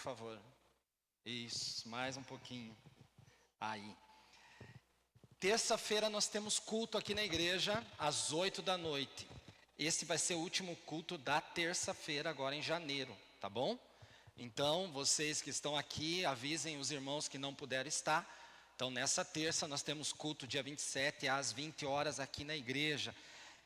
favor. Isso, mais um pouquinho. Aí. Terça-feira nós temos culto aqui na igreja, às 8 da noite. Esse vai ser o último culto da terça-feira, agora em janeiro, tá bom? Então, vocês que estão aqui, avisem os irmãos que não puderam estar. Então, nessa terça nós temos culto dia 27 às 20 horas aqui na igreja.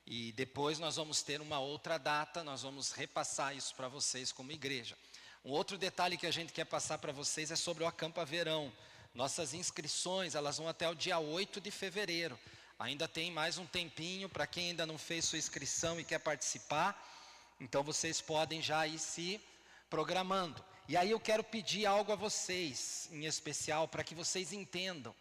E depois nós vamos ter uma outra data, nós vamos repassar isso para vocês como igreja. Um outro detalhe que a gente quer passar para vocês é sobre o Acampa Verão. Nossas inscrições, elas vão até o dia 8 de fevereiro. Ainda tem mais um tempinho para quem ainda não fez sua inscrição e quer participar. Então vocês podem já ir se programando. E aí eu quero pedir algo a vocês, em especial, para que vocês entendam.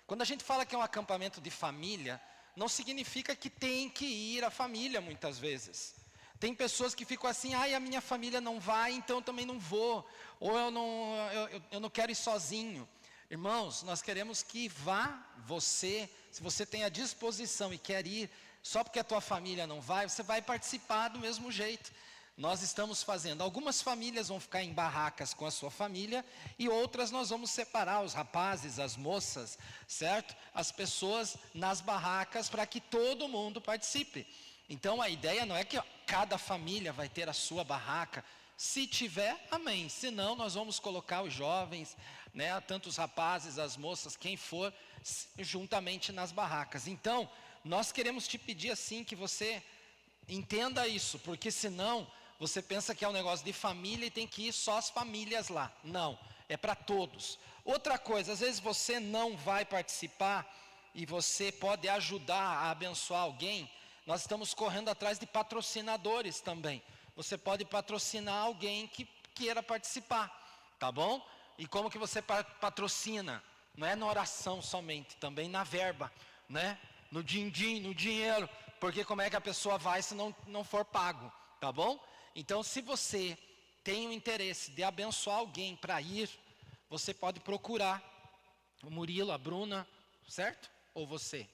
Quando a gente fala que é um acampamento de família, não significa que tem que ir a família muitas vezes. Tem pessoas que ficam assim, ai, a minha família não vai, então eu também não vou. Ou eu não quero ir sozinho. Irmãos, nós queremos que vá você, se você tem a disposição e quer ir, só porque a tua família não vai, você vai participar do mesmo jeito. Nós estamos fazendo, algumas famílias vão ficar em barracas com a sua família, e outras nós vamos separar os rapazes, as moças, certo? As pessoas nas barracas para que todo mundo participe. Então a ideia não é que cada família vai ter a sua barraca. Se tiver, amém. Se não, nós vamos colocar os jovens, né, tanto os rapazes, as moças, quem for, juntamente nas barracas. Então, nós queremos te pedir assim que você entenda isso, porque senão você pensa que é um negócio de família e tem que ir só as famílias lá. Não, é para todos. Outra coisa, às vezes você não vai participar e você pode ajudar a abençoar alguém. Nós estamos correndo atrás de patrocinadores também. Você pode patrocinar alguém que queira participar, tá bom? E como que você patrocina? Não é na oração somente, também na verba, né? No din-din, no dinheiro, porque como é que a pessoa vai se não for pago, tá bom? Então, se você tem o interesse de abençoar alguém para ir, você pode procurar o Murilo, a Bruna, certo? Ou você?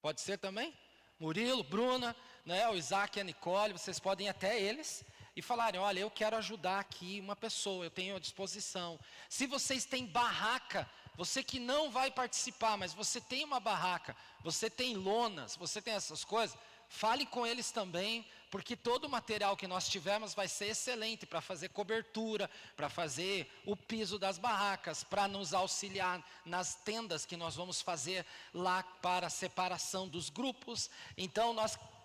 Pode ser também? Murilo, Bruna, né, o Isaac e a Nicole, vocês podem ir até eles e falarem, olha, eu quero ajudar aqui uma pessoa, eu tenho à disposição. Se vocês têm barraca, você que não vai participar, mas você tem uma barraca, você tem lonas, você tem essas coisas, fale com eles também, porque todo o material que nós tivermos vai ser excelente para fazer cobertura, para fazer o piso das barracas, para nos auxiliar nas tendas que nós vamos fazer lá para a separação dos grupos. Então,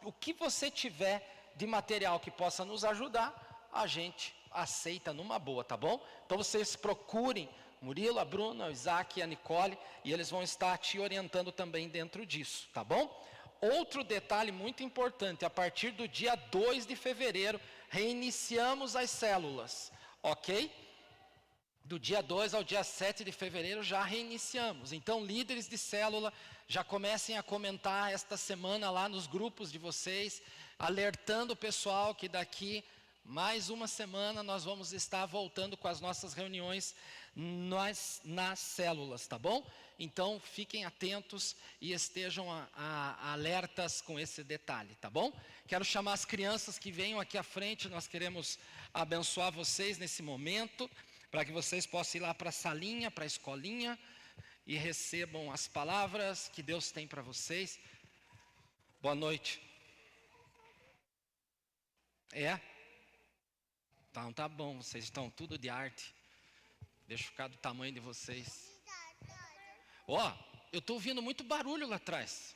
o que você tiver de material que possa nos ajudar, a gente aceita numa boa, tá bom? Então vocês procurem Murilo, a Bruna, o Isaac e a Nicole, e eles vão estar te orientando também dentro disso, tá bom? Outro detalhe muito importante, a partir do dia 2 de fevereiro, reiniciamos as células, ok? Do dia 2 ao dia 7 de fevereiro já reiniciamos. Então, líderes de célula, já comecem a comentar esta semana lá nos grupos de vocês, alertando o pessoal que daqui mais uma semana nós vamos estar voltando com as nossas reuniões nas células, tá bom? Então, fiquem atentos e estejam alertas com esse detalhe, tá bom? Quero chamar as crianças que venham aqui à frente, nós queremos abençoar vocês nesse momento, para que vocês possam ir lá para a salinha, para a escolinha, e recebam as palavras que Deus tem para vocês. Boa noite. É? Então tá bom, vocês estão tudo de arte. Deixa eu ficar do tamanho de vocês. Ó, eu estou ouvindo muito barulho lá atrás.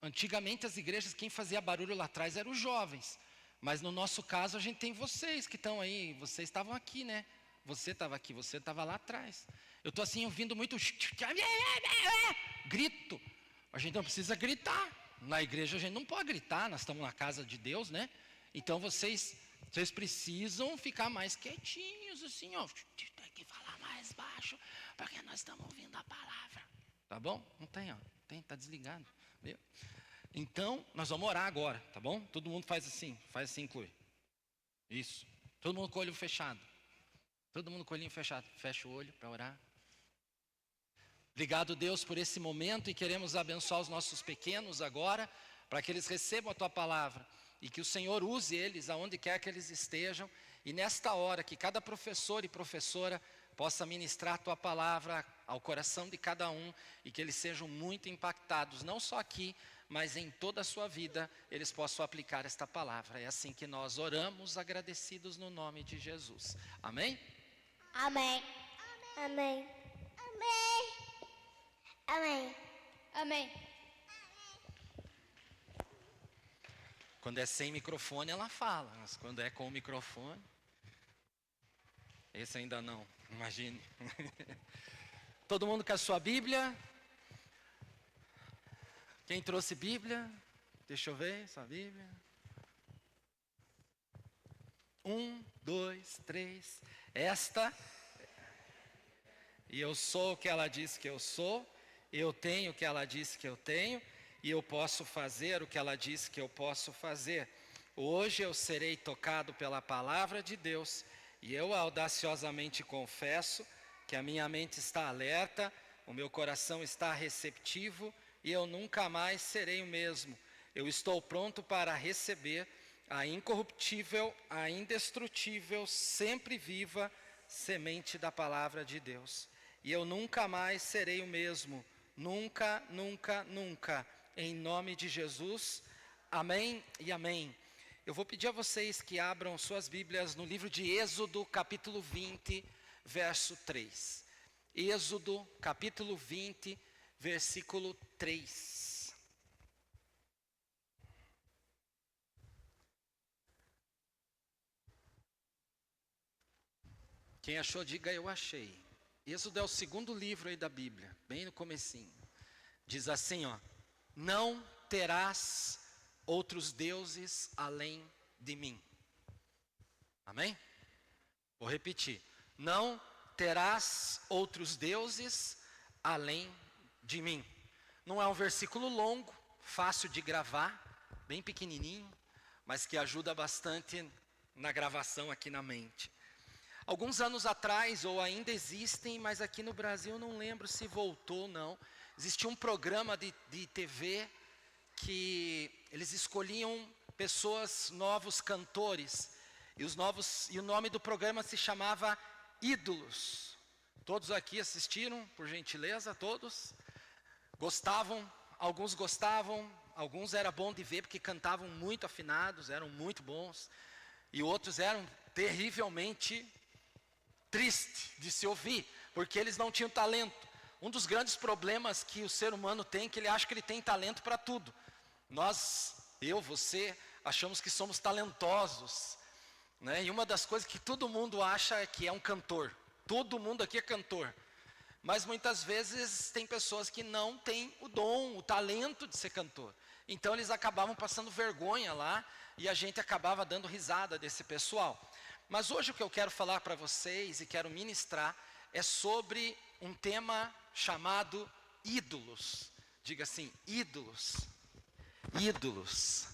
Antigamente as igrejas, quem fazia barulho lá atrás eram os jovens. Mas no nosso caso a gente tem vocês que estão aí. Vocês estavam aqui, né? Você estava aqui, você estava lá atrás. Eu estou assim ouvindo muito grito. A gente não precisa gritar. Na igreja a gente não pode gritar, nós estamos na casa de Deus, né? Então vocês precisam ficar mais quietinhos, assim, ó. Tem que falar mais baixo, porque nós estamos ouvindo a palavra. Tá bom? Não tem, ó. Tem, tá desligado. Viu? Então, nós vamos orar agora, tá bom? Todo mundo faz assim, inclui. Isso. Todo mundo com o olho fechado. Todo mundo com o olhinho fechado. Fecha o olho para orar. Obrigado, Deus, por esse momento, e queremos abençoar os nossos pequenos agora, para que eles recebam a Tua palavra, e que o Senhor use eles aonde quer que eles estejam, E nesta hora, que cada professor e professora possa ministrar a tua palavra ao coração de cada um, e que eles sejam muito impactados, não só aqui, mas em toda a sua vida, eles possam aplicar esta palavra. É assim que nós oramos, agradecidos no nome de Jesus. Amém? Amém. Amém. Amém. Amém. Amém. Quando é sem microfone, ela fala, mas quando é com o microfone, esse ainda não, imagine. Todo mundo com a sua Bíblia? Quem trouxe Bíblia? Deixa eu ver, sua Bíblia. 1, 2, 3. Esta. E eu sou o que ela disse que eu sou. Eu tenho o que ela disse que eu tenho. E eu posso fazer o que ela disse que eu posso fazer. Hoje eu serei tocado pela palavra de Deus. E eu audaciosamente confesso que a minha mente está alerta, o meu coração está receptivo e eu nunca mais serei o mesmo. Eu estou pronto para receber a incorruptível, a indestrutível, sempre viva semente da palavra de Deus. E eu nunca mais serei o mesmo. Nunca, nunca, nunca. Em nome de Jesus. Amém e amém. Eu vou pedir a vocês que abram suas Bíblias no livro de Êxodo, capítulo 20, verso 3. Êxodo, capítulo 20, versículo 3. Quem achou, diga eu achei. Êxodo é o segundo livro aí da Bíblia, bem no comecinho. Diz assim, ó: não terás outros deuses além de mim. Amém? Vou repetir. Não terás outros deuses além de mim. Não é um versículo longo, fácil de gravar, bem pequenininho, mas que ajuda bastante na gravação aqui na mente. Alguns anos atrás, ou ainda existem, mas aqui no Brasil não lembro se voltou ou não, existia um programa de TV que eles escolhiam pessoas, novos cantores, e o nome do programa se chamava Ídolos. Todos aqui assistiram, por gentileza, todos? Gostavam, alguns era bom de ver porque cantavam muito afinados, eram muito bons, e outros eram terrivelmente tristes de se ouvir, porque eles não tinham talento. Um dos grandes problemas que o ser humano tem é que ele acha que ele tem talento para tudo. Nós, você, achamos que somos talentosos, né? E uma das coisas que todo mundo acha é que é um cantor. Todo mundo aqui é cantor. Mas muitas vezes tem pessoas que não têm o dom, o talento de ser cantor. Então eles acabavam passando vergonha lá e a gente acabava dando risada desse pessoal. Mas hoje o que eu quero falar para vocês e quero ministrar é sobre um tema chamado ídolos. Diga assim, ídolos. Ídolos.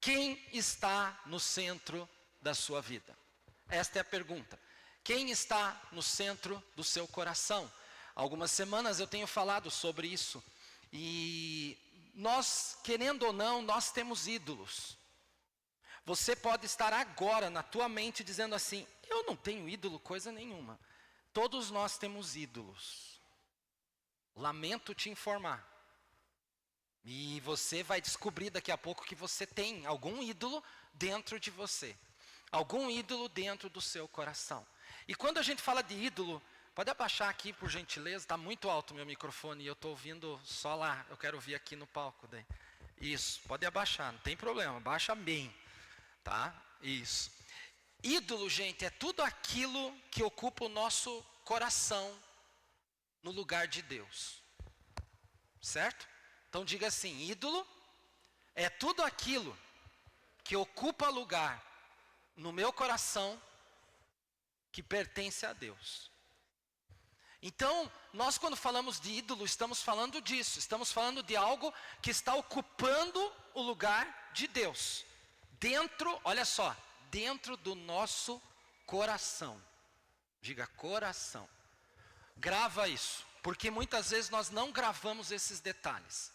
Quem está no centro da sua vida? Esta é a pergunta. Quem está no centro do seu coração? Algumas semanas eu tenho falado sobre isso. E nós, querendo ou não, nós temos ídolos. Você pode estar agora na tua mente dizendo assim: eu não tenho ídolo coisa nenhuma. Todos nós temos ídolos. Lamento te informar. E você vai descobrir daqui a pouco que você tem algum ídolo dentro de você. Algum ídolo dentro do seu coração. E quando a gente fala de ídolo, pode abaixar aqui por gentileza, está muito alto o meu microfone e eu estou ouvindo só lá. Eu quero ouvir aqui no palco daí. Isso, pode abaixar, não tem problema, abaixa bem. Tá? Isso. Ídolo, gente, é tudo aquilo que ocupa o nosso coração no lugar de Deus. Certo? Então diga assim: ídolo é tudo aquilo que ocupa lugar no meu coração que pertence a Deus. Então, nós quando falamos de ídolo, estamos falando disso. Estamos falando de algo que está ocupando o lugar de Deus. Dentro, olha só, dentro do nosso coração. Diga coração. Grava isso, porque muitas vezes nós não gravamos esses detalhes.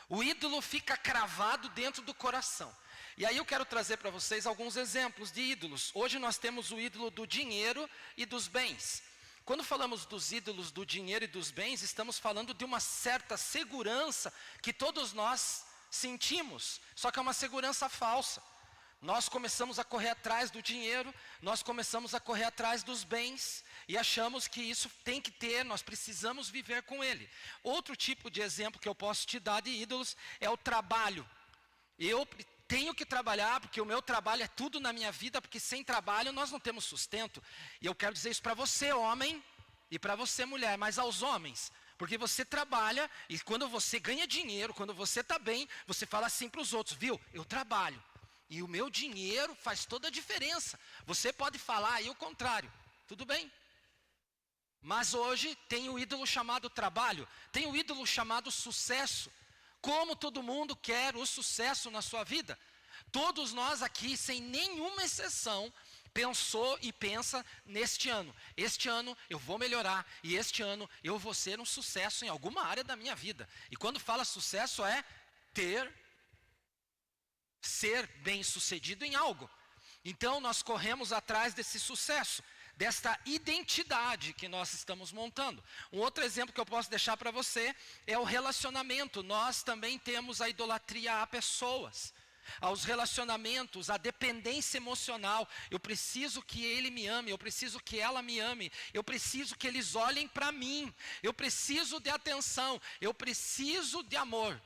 O ídolo fica cravado dentro do coração. E aí eu quero trazer para vocês alguns exemplos de ídolos. Hoje nós temos o ídolo do dinheiro e dos bens. Quando falamos dos ídolos do dinheiro e dos bens, estamos falando de uma certa segurança que todos nós sentimos, só que é uma segurança falsa. Nós começamos a correr atrás do dinheiro, nós começamos a correr atrás dos bens e achamos que isso tem que ter, nós precisamos viver com ele. Outro tipo de exemplo que eu posso te dar de ídolos é o trabalho. Eu tenho que trabalhar porque o meu trabalho é tudo na minha vida, porque sem trabalho nós não temos sustento. E eu quero dizer isso para você, homem, e para você, mulher, mas aos homens. Porque você trabalha e quando você ganha dinheiro, quando você está bem, você fala assim para os outros, viu, eu trabalho. E o meu dinheiro faz toda a diferença. Você pode falar aí o contrário, tudo bem. Mas hoje tem o ídolo chamado trabalho, tem o ídolo chamado sucesso. Como todo mundo quer o sucesso na sua vida. Todos nós aqui, sem nenhuma exceção, pensou e pensa neste ano. Este ano eu vou melhorar e este ano eu vou ser um sucesso em alguma área da minha vida. E quando fala sucesso é ser bem sucedido em algo. Então nós corremos atrás desse sucesso, desta identidade que nós estamos montando. Um outro exemplo que eu posso deixar para você é o relacionamento. Nós também temos a idolatria a pessoas, aos relacionamentos, a dependência emocional. Eu preciso que ele me ame, eu preciso que ela me ame, eu preciso que eles olhem para mim, eu preciso de atenção, eu preciso de amor.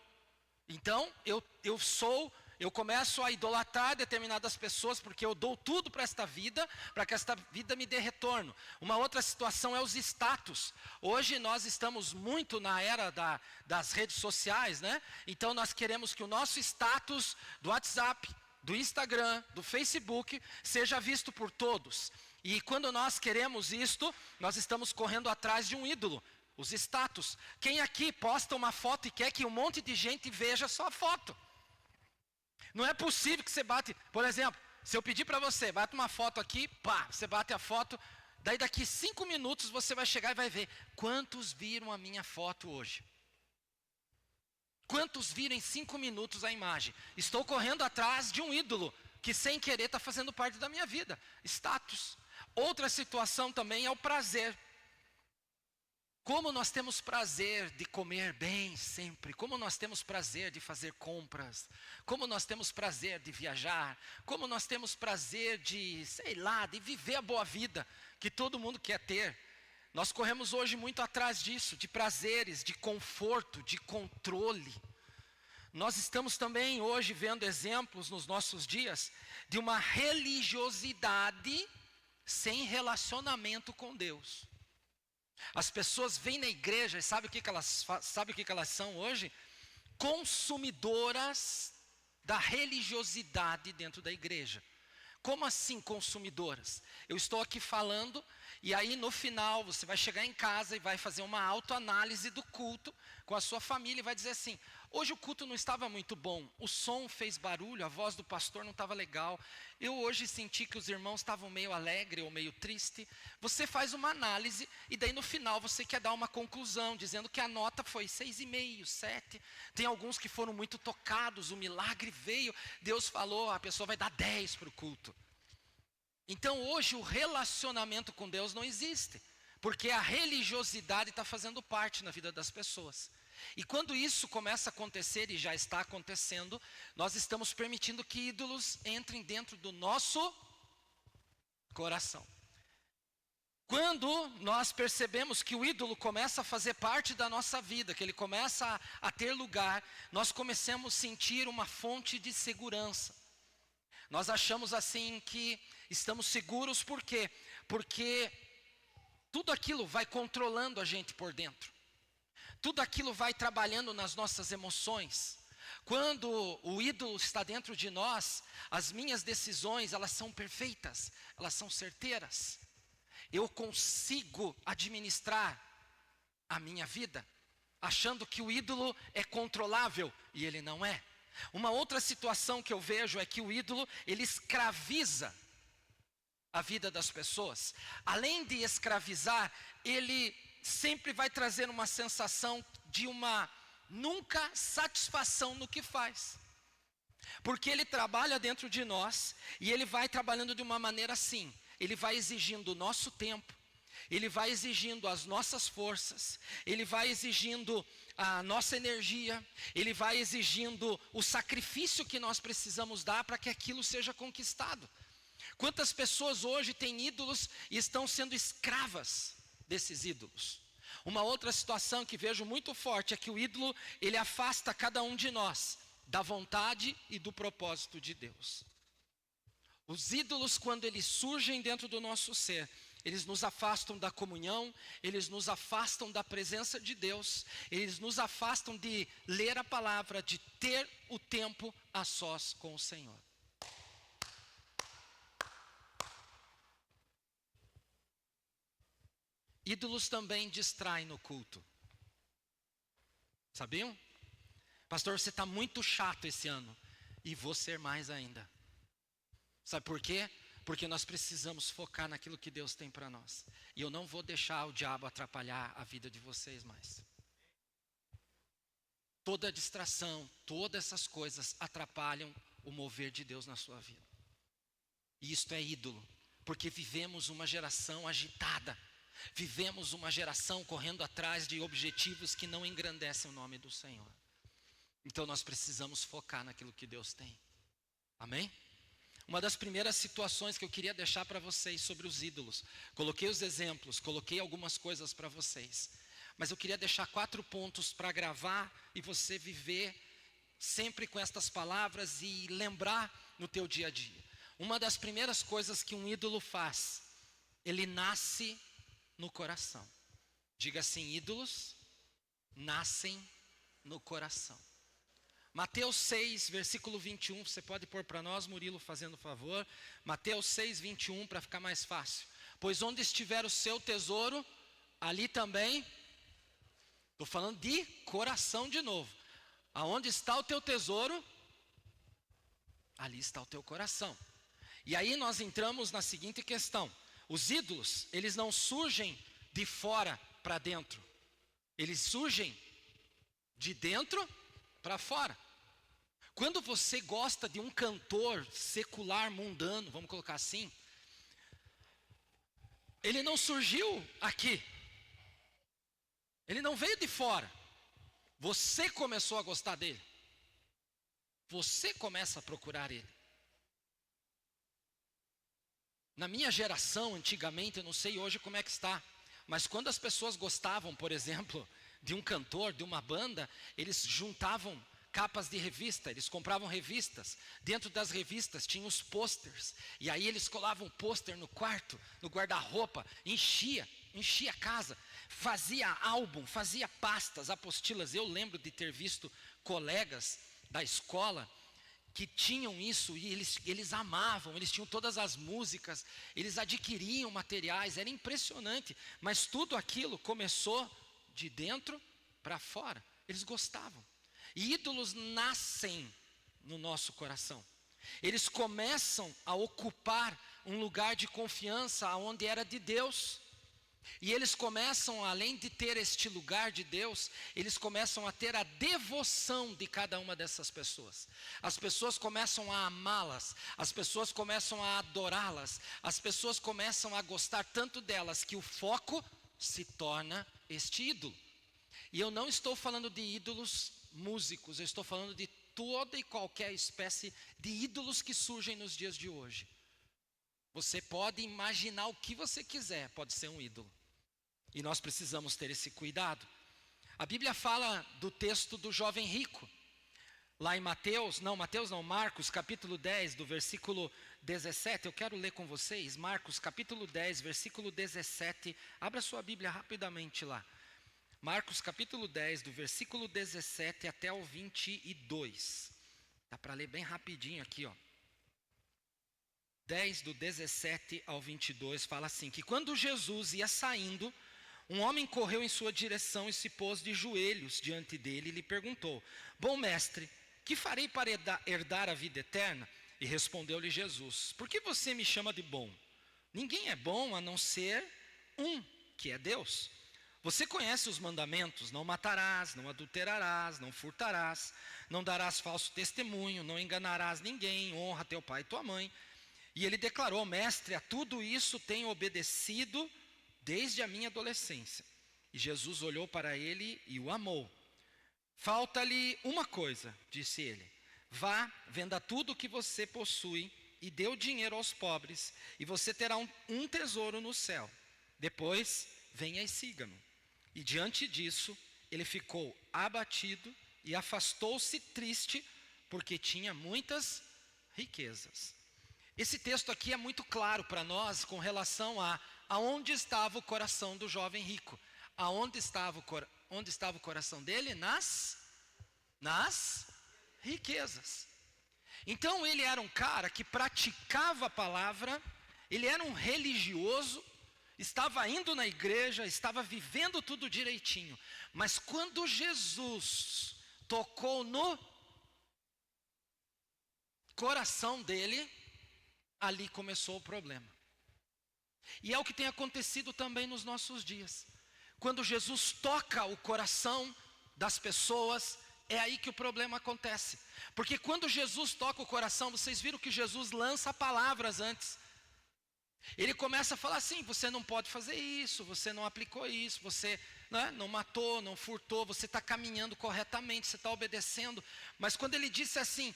Então eu começo a idolatrar determinadas pessoas porque eu dou tudo para esta vida, para que esta vida me dê retorno. Uma outra situação é os status. Hoje nós estamos muito na era das redes sociais, né? Então nós queremos que o nosso status do WhatsApp, do Instagram, do Facebook, seja visto por todos. E quando nós queremos isto, nós estamos correndo atrás de um ídolo, os status. Quem aqui posta uma foto e quer que um monte de gente veja sua foto? Não é possível que você bate, por exemplo, se eu pedir para você, bate uma foto aqui, pá, você bate a foto, daí daqui 5 minutos você vai chegar e vai ver, quantos viram a minha foto hoje? Quantos viram em 5 minutos a imagem? Estou correndo atrás de um ídolo, que sem querer está fazendo parte da minha vida, status. Outra situação também é o prazer. Como nós temos prazer de comer bem sempre, como nós temos prazer de fazer compras, como nós temos prazer de viajar, como nós temos prazer de, de viver a boa vida que todo mundo quer ter. Nós corremos hoje muito atrás disso, de prazeres, de conforto, de controle. Nós estamos também hoje vendo exemplos nos nossos dias de uma religiosidade sem relacionamento com Deus. As pessoas vêm na igreja e sabe o que elas são hoje? Consumidoras da religiosidade dentro da igreja. Como assim consumidoras? Eu estou aqui falando e aí no final você vai chegar em casa e vai fazer uma autoanálise do culto com a sua família e vai dizer assim, hoje o culto não estava muito bom, o som fez barulho, a voz do pastor não estava legal, eu hoje senti que os irmãos estavam meio alegres ou meio tristes. Você faz uma análise e daí no final você quer dar uma conclusão, dizendo que a nota foi 6,5, 7. Tem alguns que foram muito tocados, o milagre veio, Deus falou, a pessoa vai dar 10 para o culto. Então hoje o relacionamento com Deus não existe, porque a religiosidade está fazendo parte na vida das pessoas. E quando isso começa a acontecer, e já está acontecendo, nós estamos permitindo que ídolos entrem dentro do nosso coração. Quando nós percebemos que o ídolo começa a fazer parte da nossa vida, que ele começa a ter lugar, nós começamos a sentir uma fonte de segurança. Nós achamos assim que estamos seguros, por quê? Porque tudo aquilo vai controlando a gente por dentro. Tudo aquilo vai trabalhando nas nossas emoções. Quando o ídolo está dentro de nós, as minhas decisões, elas são perfeitas, elas são certeiras. Eu consigo administrar a minha vida, achando que o ídolo é controlável, e ele não é. Uma outra situação que eu vejo é que o ídolo, ele escraviza a vida das pessoas. Além de escravizar, ele sempre vai trazer uma sensação de uma nunca satisfação no que faz. Porque ele trabalha dentro de nós, e ele vai trabalhando de uma maneira assim. Ele vai exigindo o nosso tempo, ele vai exigindo as nossas forças, ele vai exigindo a nossa energia, ele vai exigindo o sacrifício que nós precisamos dar para que aquilo seja conquistado. Quantas pessoas hoje têm ídolos e estão sendo escravas desses ídolos? Uma outra situação que vejo muito forte é que o ídolo, ele afasta cada um de nós da vontade e do propósito de Deus. Os ídolos, quando eles surgem dentro do nosso ser, eles nos afastam da comunhão, eles nos afastam da presença de Deus, eles nos afastam de ler a palavra, de ter o tempo a sós com o Senhor. Ídolos também distraem no culto. Sabiam? Pastor, você está muito chato esse ano. E vou ser mais ainda. Sabe por quê? Porque nós precisamos focar naquilo que Deus tem para nós. E eu não vou deixar o diabo atrapalhar a vida de vocês mais. Toda distração, todas essas coisas atrapalham o mover de Deus na sua vida. E isto é ídolo. Porque vivemos uma geração agitada. Vivemos uma geração correndo atrás de objetivos que não engrandecem o nome do Senhor. Então nós precisamos focar naquilo que Deus tem. Amém? Uma das primeiras situações que eu queria deixar para vocês sobre os ídolos. Coloquei os exemplos, coloquei algumas coisas para vocês. Mas eu queria deixar 4 pontos para gravar e você viver sempre com estas palavras e lembrar no teu dia a dia. Uma das primeiras coisas que um ídolo faz, ele nasce no coração. Diga assim: ídolos nascem no coração. Mateus 6, versículo 21, você pode pôr para nós, Murilo, fazendo favor. Mateus 6, 21, para ficar mais fácil. Pois onde estiver o seu tesouro, ali também, estou falando de coração de novo. Aonde está o teu tesouro, ali está o teu coração. E aí nós entramos na seguinte questão. Os ídolos, eles não surgem de fora para dentro. Eles surgem de dentro para fora. Quando você gosta de um cantor secular, mundano, vamos colocar assim, ele não surgiu aqui. Ele não veio de fora. Você começou a gostar dele. Você começa a procurar ele. Na minha geração, antigamente, eu não sei hoje como é que está, mas quando as pessoas gostavam, por exemplo, de um cantor, de uma banda, eles juntavam capas de revista, eles compravam revistas. Dentro das revistas tinham os pôsteres, e aí eles colavam o pôster no quarto, no guarda-roupa, enchia a casa, fazia álbum, fazia pastas, apostilas. Eu lembro de ter visto colegas da escola que tinham isso, e eles amavam, eles tinham todas as músicas, eles adquiriam materiais, era impressionante, mas tudo aquilo começou de dentro para fora, eles gostavam. E ídolos nascem no nosso coração, eles começam a ocupar um lugar de confiança onde era de Deus. E eles começam, além de ter este lugar de Deus, eles começam a ter a devoção de cada uma dessas pessoas. As pessoas começam a amá-las, as pessoas começam a adorá-las, as pessoas começam a gostar tanto delas que o foco se torna este ídolo. E eu não estou falando de ídolos músicos, eu estou falando de toda e qualquer espécie de ídolos que surgem nos dias de hoje. Você pode imaginar o que você quiser, pode ser um ídolo. E nós precisamos ter esse cuidado. A Bíblia fala do texto do jovem rico. Lá em Marcos capítulo 10, do versículo 17. Eu quero ler com vocês, Marcos capítulo 10, versículo 17. Abra sua Bíblia rapidamente lá. Marcos capítulo 10, do versículo 17 até o 22. Dá para ler bem rapidinho aqui, ó. 10 do 17 ao 22 fala assim, que quando Jesus ia saindo, um homem correu em sua direção e se pôs de joelhos diante dele e lhe perguntou: bom mestre, que farei para herdar a vida eterna? E respondeu-lhe Jesus: por que você me chama de bom? Ninguém é bom a não ser um, que é Deus. Você conhece os mandamentos: não matarás, não adulterarás, não furtarás, não darás falso testemunho, não enganarás ninguém, honra teu pai e tua mãe. E ele declarou: mestre, a tudo isso tenho obedecido desde a minha adolescência. E Jesus olhou para ele e o amou. Falta-lhe uma coisa, disse ele: vá, venda tudo o que você possui e dê o dinheiro aos pobres, e você terá um tesouro no céu. Depois, venha e siga-me. E diante disso, ele ficou abatido e afastou-se triste, porque tinha muitas riquezas. Esse texto aqui é muito claro para nós com relação a aonde estava o coração do jovem rico. Onde estava o coração dele? Nas riquezas. Então ele era um cara que praticava a palavra, ele era um religioso, estava indo na igreja, estava vivendo tudo direitinho. Mas quando Jesus tocou no coração dele, ali começou o problema. E é o que tem acontecido também nos nossos dias. Quando Jesus toca o coração das pessoas, é aí que o problema acontece. Porque quando Jesus toca o coração, vocês viram que Jesus lança palavras antes. Ele começa a falar assim: você não pode fazer isso, você não aplicou isso, você não matou, não furtou, você está caminhando corretamente, você está obedecendo. Mas quando ele disse assim: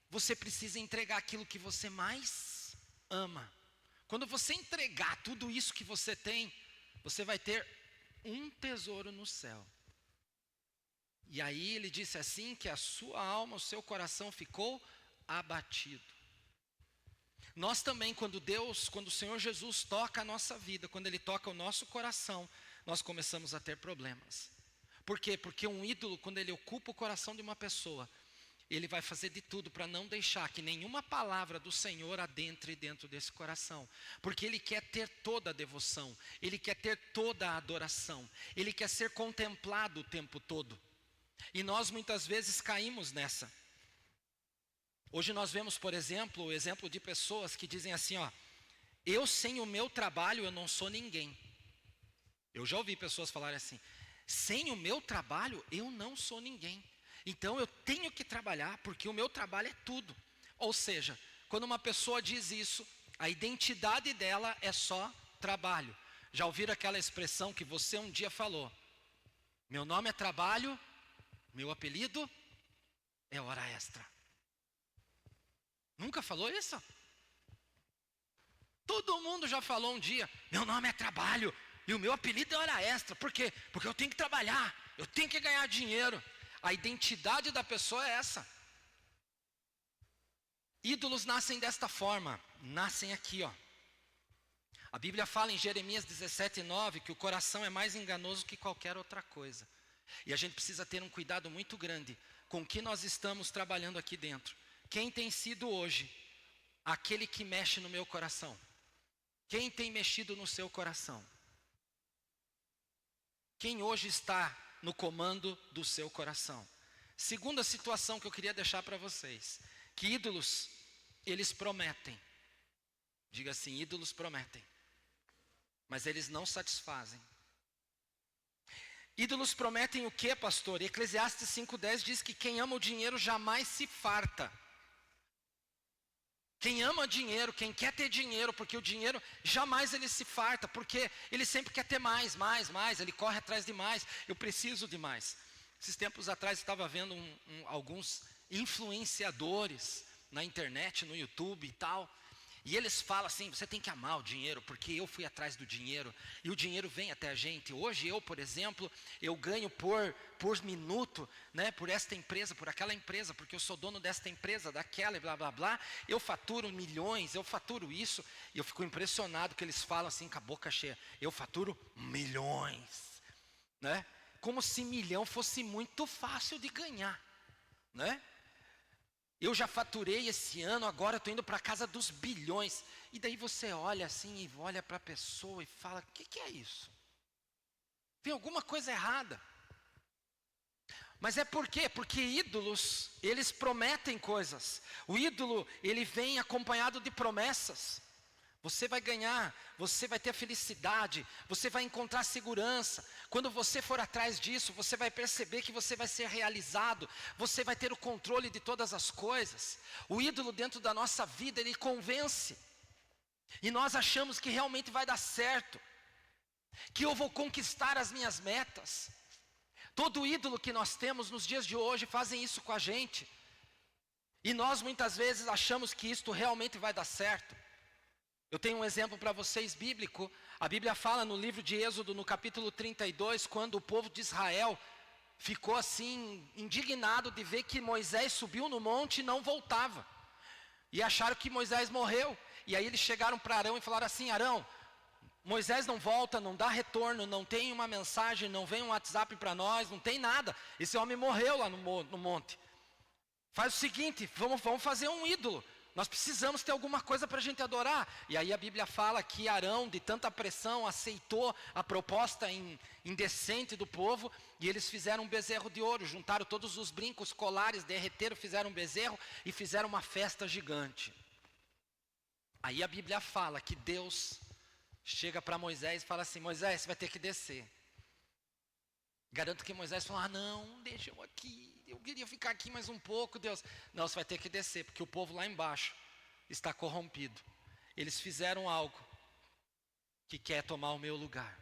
você precisa entregar aquilo que você mais ama. Quando você entregar tudo isso que você tem, você vai ter um tesouro no céu. E aí ele disse assim que a sua alma, o seu coração ficou abatido. Nós também, quando o Senhor Jesus toca a nossa vida, quando Ele toca o nosso coração, nós começamos a ter problemas. Por quê? Porque um ídolo, quando ele ocupa o coração de uma pessoa, ele vai fazer de tudo para não deixar que nenhuma palavra do Senhor adentre dentro desse coração. Porque ele quer ter toda a devoção, ele quer ter toda a adoração, ele quer ser contemplado o tempo todo. E nós muitas vezes caímos nessa. Hoje nós vemos, por exemplo, o exemplo de pessoas que dizem assim, eu sem o meu trabalho eu não sou ninguém. Eu já ouvi pessoas falarem assim: sem o meu trabalho eu não sou ninguém. Então eu tenho que trabalhar porque o meu trabalho é tudo. Ou seja, quando uma pessoa diz isso, a identidade dela é só trabalho. Já ouviram aquela expressão que você um dia falou: meu nome é trabalho, meu apelido é hora extra. Nunca falou isso? Todo mundo já falou um dia: meu nome é trabalho e o meu apelido é hora extra. Por quê? Porque eu tenho que trabalhar, eu tenho que ganhar dinheiro. A identidade da pessoa é essa. Ídolos nascem desta forma, nascem aqui, A Bíblia fala em Jeremias 17:9 que o coração é mais enganoso que qualquer outra coisa. E a gente precisa ter um cuidado muito grande com o que nós estamos trabalhando aqui dentro. Quem tem sido hoje aquele que mexe no meu coração? Quem tem mexido no seu coração? Quem hoje está no comando do seu coração? Segunda situação que eu queria deixar para vocês: que ídolos, eles prometem. Diga assim: ídolos prometem, mas eles não satisfazem. Ídolos prometem o que, pastor? Eclesiastes 5:10 diz que quem ama o dinheiro jamais se farta. Quem ama dinheiro, quem quer ter dinheiro, porque o dinheiro jamais ele se farta, porque ele sempre quer ter mais, ele corre atrás de mais, eu preciso de mais. Esses tempos atrás eu estava vendo alguns influenciadores na internet, no YouTube e tal, e eles falam assim: você tem que amar o dinheiro, porque eu fui atrás do dinheiro, e o dinheiro vem até a gente. Hoje eu, por exemplo, eu ganho por minuto, por esta empresa, por aquela empresa, porque eu sou dono desta empresa, daquela e blá blá blá, eu faturo milhões, eu faturo isso, e eu fico impressionado que eles falam assim com a boca cheia: eu faturo milhões, como se milhão fosse muito fácil de ganhar, Eu já faturei esse ano, agora estou indo para a casa dos bilhões. E daí você olha assim, e olha para a pessoa e fala: o que é isso? Tem alguma coisa errada. Mas é por quê? Porque ídolos, eles prometem coisas. O ídolo, ele vem acompanhado de promessas. Você vai ganhar, você vai ter felicidade, você vai encontrar segurança. Quando você for atrás disso, você vai perceber que você vai ser realizado, você vai ter o controle de todas as coisas. O ídolo dentro da nossa vida, ele convence. E nós achamos que realmente vai dar certo, que eu vou conquistar as minhas metas. Todo ídolo que nós temos nos dias de hoje fazem isso com a gente. E nós muitas vezes achamos que isto realmente vai dar certo. Eu tenho um exemplo para vocês bíblico. A Bíblia fala no livro de Êxodo, no capítulo 32, quando o povo de Israel ficou assim, indignado de ver que Moisés subiu no monte e não voltava. E acharam que Moisés morreu. E aí eles chegaram para Arão e falaram assim: Arão, Moisés não volta, não dá retorno, não tem uma mensagem, não vem um WhatsApp para nós, não tem nada. Esse homem morreu lá no monte. Faz o seguinte, vamos fazer um ídolo. Nós precisamos ter alguma coisa para a gente adorar. E aí a Bíblia fala que Arão, de tanta pressão, aceitou a proposta indecente do povo. E eles fizeram um bezerro de ouro, juntaram todos os brincos, colares, derreteram, fizeram um bezerro e fizeram uma festa gigante. Aí a Bíblia fala que Deus chega para Moisés e fala assim: Moisés, você vai ter que descer. Garanto que Moisés falou: ah não, deixa eu aqui. Eu queria ficar aqui mais um pouco, Deus. Não, você vai ter que descer, porque o povo lá embaixo está corrompido. Eles fizeram algo que quer tomar o meu lugar.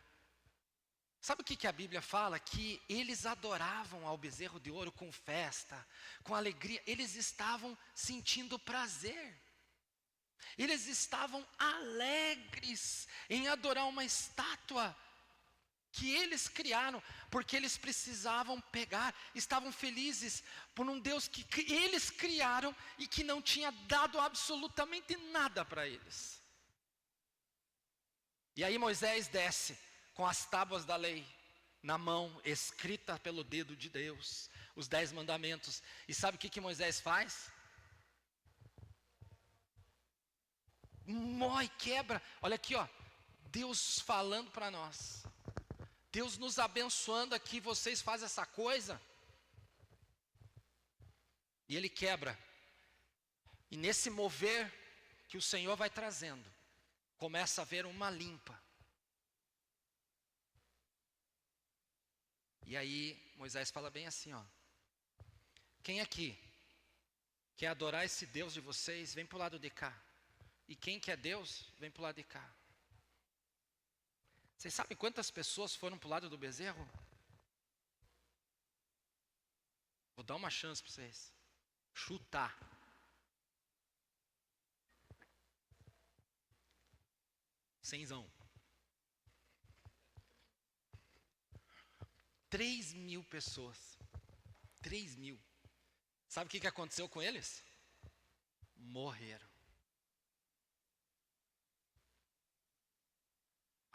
Sabe o que a Bíblia fala? Que eles adoravam ao bezerro de ouro com festa, com alegria. Eles estavam sentindo prazer. Eles estavam alegres em adorar uma estátua que eles criaram, porque eles precisavam pegar, estavam felizes por um Deus que eles criaram e que não tinha dado absolutamente nada para eles. E aí Moisés desce com as tábuas da lei na mão, escrita pelo dedo de Deus, os 10 mandamentos. E sabe o que Moisés faz? Mói, quebra. Olha aqui, ó, Deus falando para nós. Deus nos abençoando aqui, vocês fazem essa coisa. E ele quebra. E nesse mover que o Senhor vai trazendo, começa a haver uma limpa. E aí Moisés fala bem assim, ó: quem aqui quer adorar esse Deus de vocês, vem para o lado de cá. E quem quer Deus, vem para o lado de cá. Vocês sabem quantas pessoas foram para o lado do bezerro? Vou dar uma chance para vocês. Chutar. Cenzão. 3.000 pessoas. 3.000. Sabe o que aconteceu com eles? Morreram.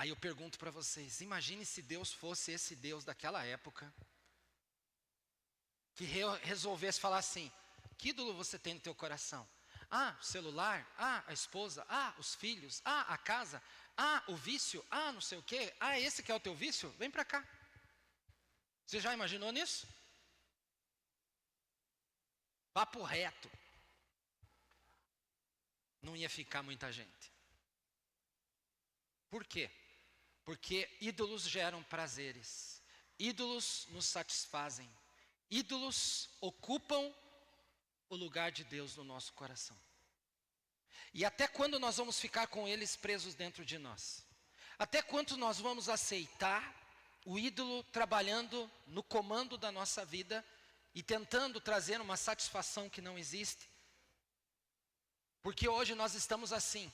Aí eu pergunto para vocês, imagine se Deus fosse esse Deus daquela época, que resolvesse falar assim: que ídolo você tem no teu coração? Ah, o celular, ah, a esposa, ah, os filhos, ah, a casa, ah, o vício, ah, não sei o quê, ah, esse que é o teu vício? Vem para cá. Você já imaginou nisso? Papo reto. Não ia ficar muita gente. Por quê? Porque ídolos geram prazeres, ídolos nos satisfazem, ídolos ocupam o lugar de Deus no nosso coração. E até quando nós vamos ficar com eles presos dentro de nós? Até quando nós vamos aceitar o ídolo trabalhando no comando da nossa vida e tentando trazer uma satisfação que não existe? Porque hoje nós estamos assim: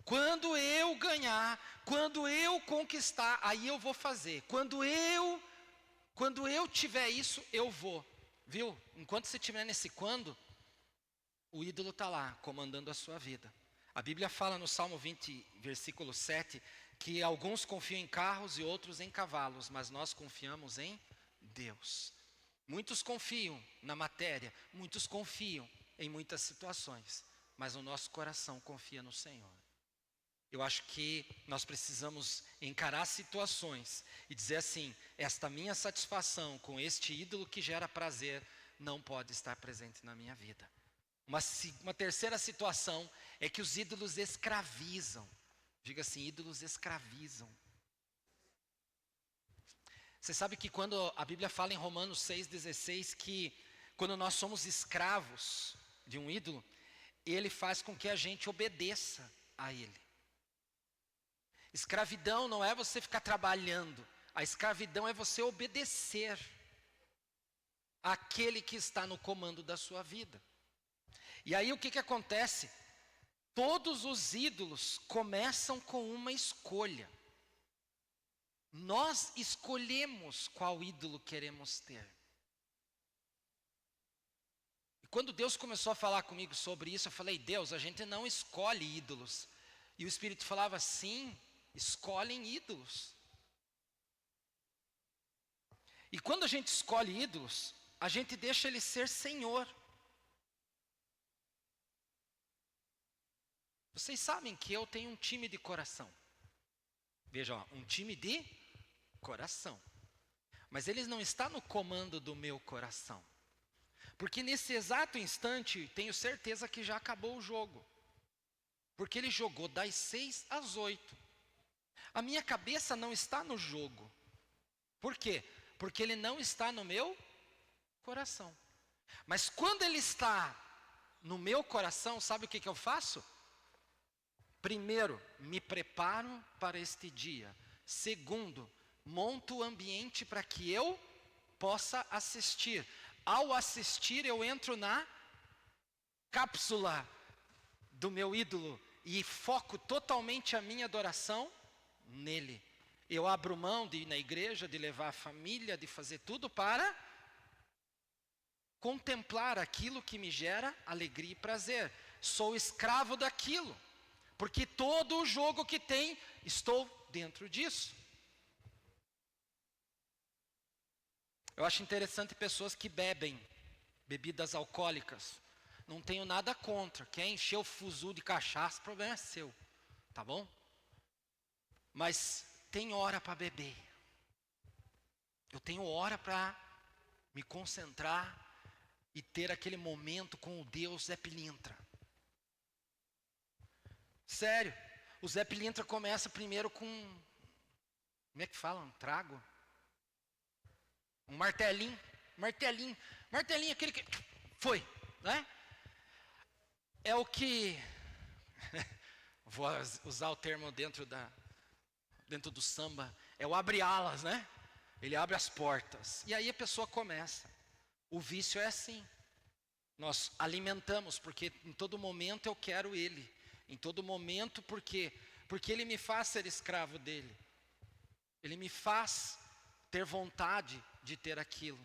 quando eu ganhar, quando eu conquistar, aí eu vou fazer. Quando eu tiver isso, eu vou. Viu? Enquanto você estiver nesse quando, o ídolo está lá, comandando a sua vida. A Bíblia fala no Salmo 20, versículo 7, que alguns confiam em carros e outros em cavalos, mas nós confiamos em Deus. Muitos confiam na matéria, muitos confiam em muitas situações, mas o nosso coração confia no Senhor. Eu acho que nós precisamos encarar situações e dizer assim: esta minha satisfação com este ídolo que gera prazer não pode estar presente na minha vida. Uma terceira situação é que os ídolos escravizam. Diga assim, ídolos escravizam. Você sabe que quando a Bíblia fala em Romanos 6,16 que quando nós somos escravos de um ídolo, ele faz com que a gente obedeça a ele. Escravidão não é você ficar trabalhando, a escravidão é você obedecer àquele que está no comando da sua vida. E aí o que acontece? Todos os ídolos começam com uma escolha. Nós escolhemos qual ídolo queremos ter. E quando Deus começou a falar comigo sobre isso, eu falei, Deus, a gente não escolhe ídolos. E o Espírito falava, sim, escolhem ídolos. E quando a gente escolhe ídolos, a gente deixa ele ser Senhor. Vocês sabem que eu tenho um time de coração. Veja, ó, um time de coração. Mas ele não está no comando do meu coração. Porque nesse exato instante, tenho certeza que já acabou o jogo. Porque ele jogou das 6 às 8. A minha cabeça não está no jogo. Por quê? Porque ele não está no meu coração. Mas quando ele está no meu coração, sabe o que eu faço? Primeiro, me preparo para este dia. Segundo, monto o ambiente para que eu possa assistir. Ao assistir, eu entro na cápsula do meu ídolo e foco totalmente a minha adoração nele. Eu abro mão de ir na igreja, de levar a família, de fazer tudo para contemplar aquilo que me gera alegria e prazer. Sou escravo daquilo. Porque todo o jogo que tem, estou dentro disso. Eu acho interessante pessoas que bebem bebidas alcoólicas. Não tenho nada contra. Quer encher o fuzu de cachaça, o problema é seu. Tá bom? Mas tem hora para beber. Eu tenho hora para me concentrar e ter aquele momento com o Deus Zé Pilintra. Sério, o Zé Pilintra começa primeiro com, como é que fala? Um trago? Um martelinho, aquele que foi, né? É o que, vou usar o termo dentro do samba, é o abre-alas, né? Ele abre as portas, e aí a pessoa começa. O vício é assim, nós alimentamos, porque em todo momento eu quero ele. Em todo momento, por quê? Porque ele me faz ser escravo dele. Ele me faz ter vontade de ter aquilo.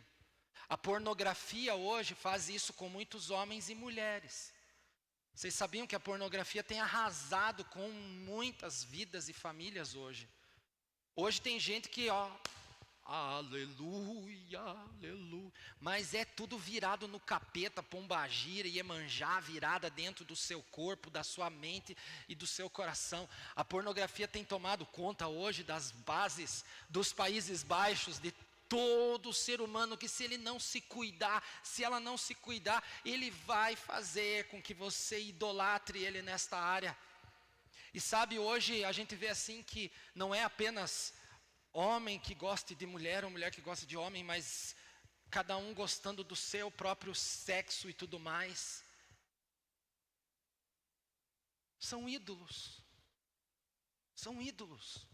A pornografia hoje faz isso com muitos homens e mulheres. Vocês sabiam que a pornografia tem arrasado com muitas vidas e famílias hoje? Hoje tem gente que, aleluia, aleluia. Mas é tudo virado no capeta, pombagira, Iemanjá, virada dentro do seu corpo, da sua mente e do seu coração. A pornografia tem tomado conta hoje das bases dos Países Baixos, de todo ser humano, que se ele não se cuidar, se ela não se cuidar, ele vai fazer com que você idolatre ele nesta área. E sabe, hoje a gente vê assim que não é apenas homem que goste de mulher ou mulher que gosta de homem, mas cada um gostando do seu próprio sexo e tudo mais. São ídolos. São ídolos.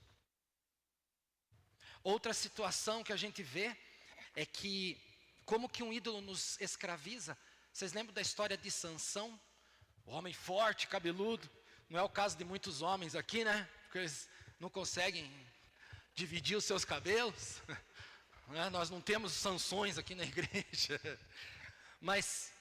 Outra situação que a gente vê é que, como que um ídolo nos escraviza? Vocês lembram da história de Sansão? O homem forte, cabeludo. Não é o caso de muitos homens aqui, né? Porque eles não conseguem dividir os seus cabelos. Nós não temos Sansões aqui na igreja. Mas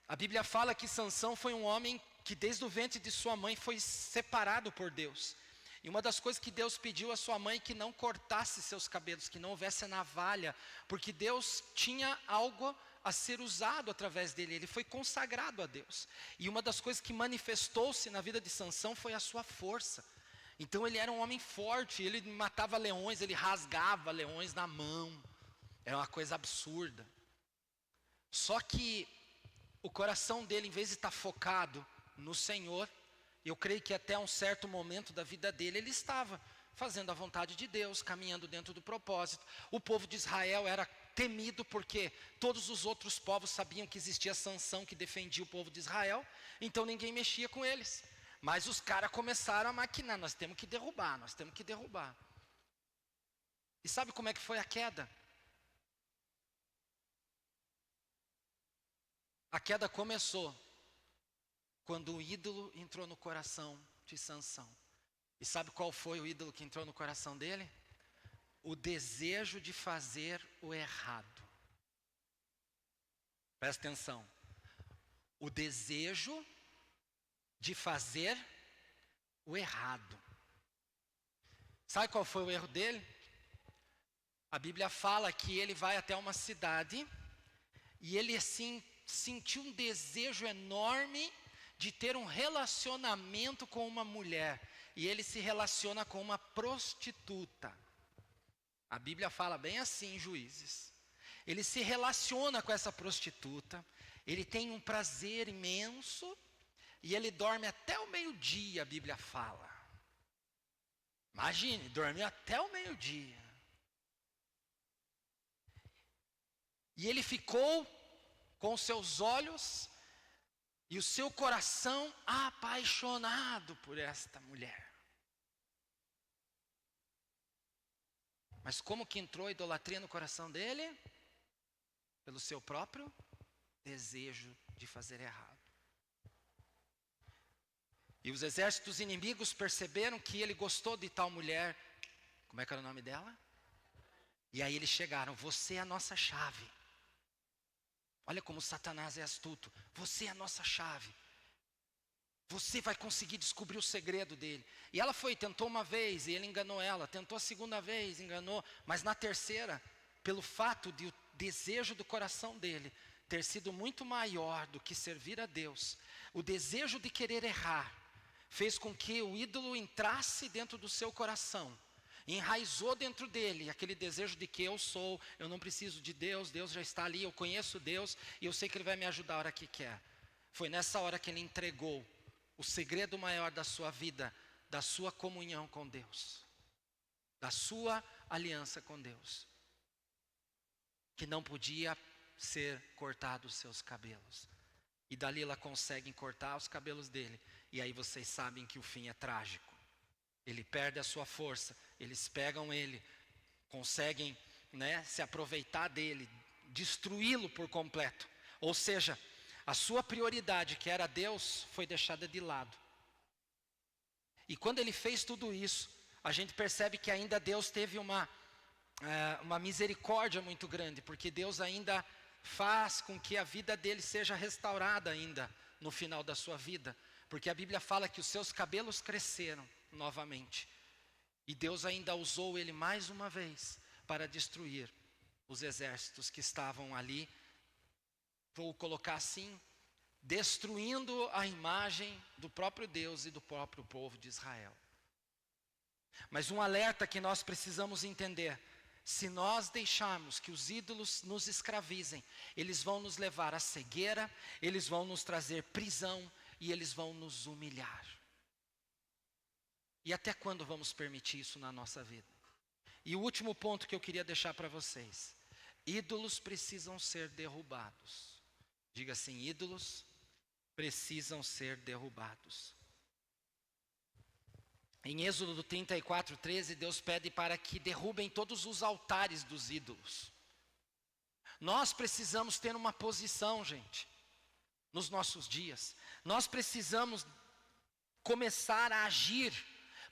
a Bíblia fala que Sansão foi um homem que desde o ventre de sua mãe foi separado por Deus. E uma das coisas que Deus pediu à sua mãe, que não cortasse seus cabelos, que não houvesse navalha, porque Deus tinha algo a ser usado através dele, ele foi consagrado a Deus. E uma das coisas que manifestou-se na vida de Sansão foi a sua força. Então ele era um homem forte, ele matava leões, ele rasgava leões na mão. Era uma coisa absurda. Só que o coração dele, em vez de estar focado no Senhor, Eu creio que até um certo momento da vida dele, ele estava fazendo a vontade de Deus, caminhando dentro do propósito. O povo de Israel era temido porque todos os outros povos sabiam que existia Sansão que defendia o povo de Israel, então ninguém mexia com eles. Mas os caras começaram a maquinar, nós temos que derrubar, nós temos que derrubar. E sabe como é que foi a queda? A queda começou quando o ídolo entrou no coração de Sansão. E sabe qual foi o ídolo que entrou no coração dele? O desejo de fazer o errado. Presta atenção. O desejo de fazer o errado. Sabe qual foi o erro dele? A Bíblia fala que ele vai até uma cidade e ele assim sentiu um desejo enorme de ter um relacionamento com uma mulher. E ele se relaciona com uma prostituta. A Bíblia fala bem assim em Juízes. Ele se relaciona com essa prostituta, ele tem um prazer imenso, e ele dorme até o meio-dia, a Bíblia fala. Imagine, dormiu até o meio-dia. E ele ficou com os seus olhos e o seu coração apaixonado por esta mulher. Mas como que entrou a idolatria no coração dele? Pelo seu próprio desejo de fazer errado. E os exércitos inimigos perceberam que ele gostou de tal mulher. Como é que era o nome dela? E aí eles chegaram, você é a nossa chave. Olha como Satanás é astuto. Você é a nossa chave. Você vai conseguir descobrir o segredo dele. E ela foi, tentou uma vez e ele enganou ela. Tentou a segunda vez, enganou. Mas na terceira, pelo fato de o desejo do coração dele ter sido muito maior do que servir a Deus, o desejo de querer errar, fez com que o ídolo entrasse dentro do seu coração. Enraizou dentro dele aquele desejo de que eu não preciso de Deus, Deus já está ali, eu conheço Deus e eu sei que Ele vai me ajudar a hora que quer. Foi nessa hora que ele entregou o segredo maior da sua vida, da sua comunhão com Deus, da sua aliança com Deus, que não podia ser cortado os seus cabelos. E dali ela consegue cortar os cabelos dele, e aí vocês sabem que o fim é trágico. Ele perde a sua força, eles pegam ele, conseguem, se aproveitar dele, destruí-lo por completo. Ou seja, a sua prioridade, que era Deus, foi deixada de lado. E quando ele fez tudo isso, a gente percebe que ainda Deus teve uma misericórdia muito grande, porque Deus ainda faz com que a vida dele seja restaurada ainda no final da sua vida. Porque a Bíblia fala que os seus cabelos cresceram novamente. E Deus ainda usou ele mais uma vez para destruir os exércitos que estavam ali, vou colocar assim, destruindo a imagem do próprio Deus e do próprio povo de Israel. Mas um alerta que nós precisamos entender: se nós deixarmos que os ídolos nos escravizem, eles vão nos levar à cegueira, eles vão nos trazer prisão e eles vão nos humilhar. E até quando vamos permitir isso na nossa vida? E o último ponto que eu queria deixar para vocês: ídolos precisam ser derrubados. Diga assim: ídolos precisam ser derrubados. Em Êxodo 34:13, Deus pede para que derrubem todos os altares dos ídolos. Nós precisamos ter uma posição, gente, nos nossos dias. Nós precisamos começar a agir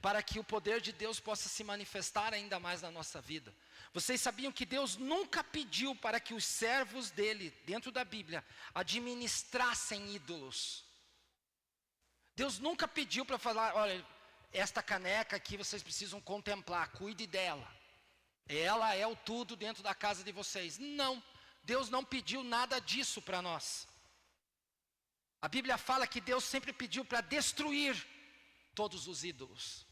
para que o poder de Deus possa se manifestar ainda mais na nossa vida. Vocês sabiam que Deus nunca pediu para que os servos dele, dentro da Bíblia, administrassem ídolos. Deus nunca pediu para falar: olha, esta caneca aqui vocês precisam contemplar, cuide dela. Ela é o tudo dentro da casa de vocês. Não, Deus não pediu nada disso para nós. A Bíblia fala que Deus sempre pediu para destruir todos os ídolos.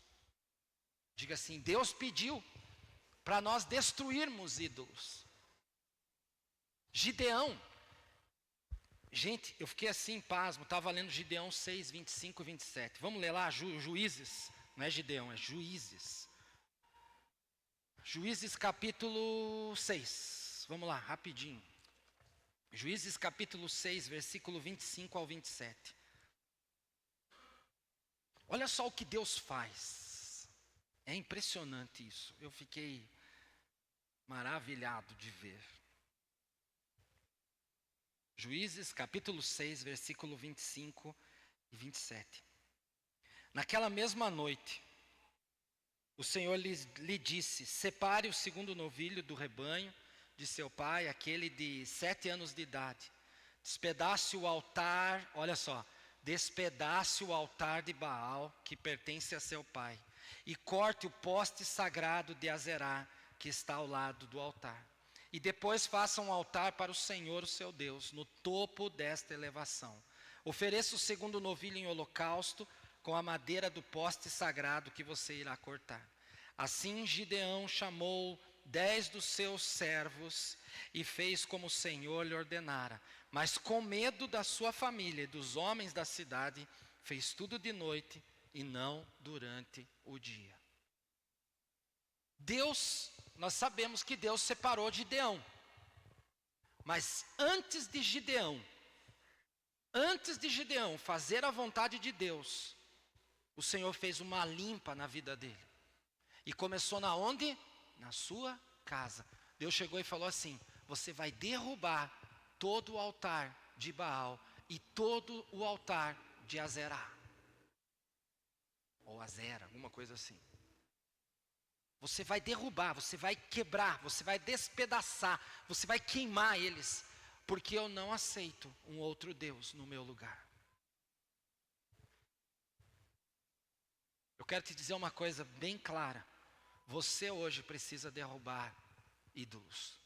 Diga assim: Deus pediu para nós destruirmos ídolos. Gideão, Gente, eu fiquei assim, pasmo, estava lendo Gideão 6, 25 e 27. Vamos ler lá, Juízes, não é Gideão, é Juízes. Juízes capítulo 6, vamos lá, rapidinho. Juízes capítulo 6, versículo 25 ao 27. Olha só o que Deus faz. É impressionante isso, eu fiquei maravilhado de ver. Juízes capítulo 6, versículo 25 e 27. Naquela mesma noite, o Senhor lhe disse: separe o segundo novilho do rebanho de seu pai, aquele de 7 anos de idade. Despedace o altar, olha só, despedace o altar de Baal, que pertence a seu pai, e corte o poste sagrado de Azerá, que está ao lado do altar. E depois faça um altar para o Senhor, o seu Deus, no topo desta elevação. Ofereça o segundo novilho em holocausto, com a madeira do poste sagrado que você irá cortar. Assim Gideão chamou 10 dos seus servos e fez como o Senhor lhe ordenara. Mas com medo da sua família e dos homens da cidade, fez tudo de noite e não durante o dia. Nós sabemos que Deus separou Gideão. Mas antes de Gideão fazer a vontade de Deus, o Senhor fez uma limpa na vida dele. E começou na onde? Na sua casa. Deus chegou e falou assim: você vai derrubar todo o altar de Baal e todo o altar de Azerá. Ou Azera, alguma coisa assim. Você vai derrubar, você vai quebrar, você vai despedaçar, você vai queimar eles, porque eu não aceito um outro Deus no meu lugar. Eu quero te dizer uma coisa bem clara. Você hoje precisa derrubar ídolos.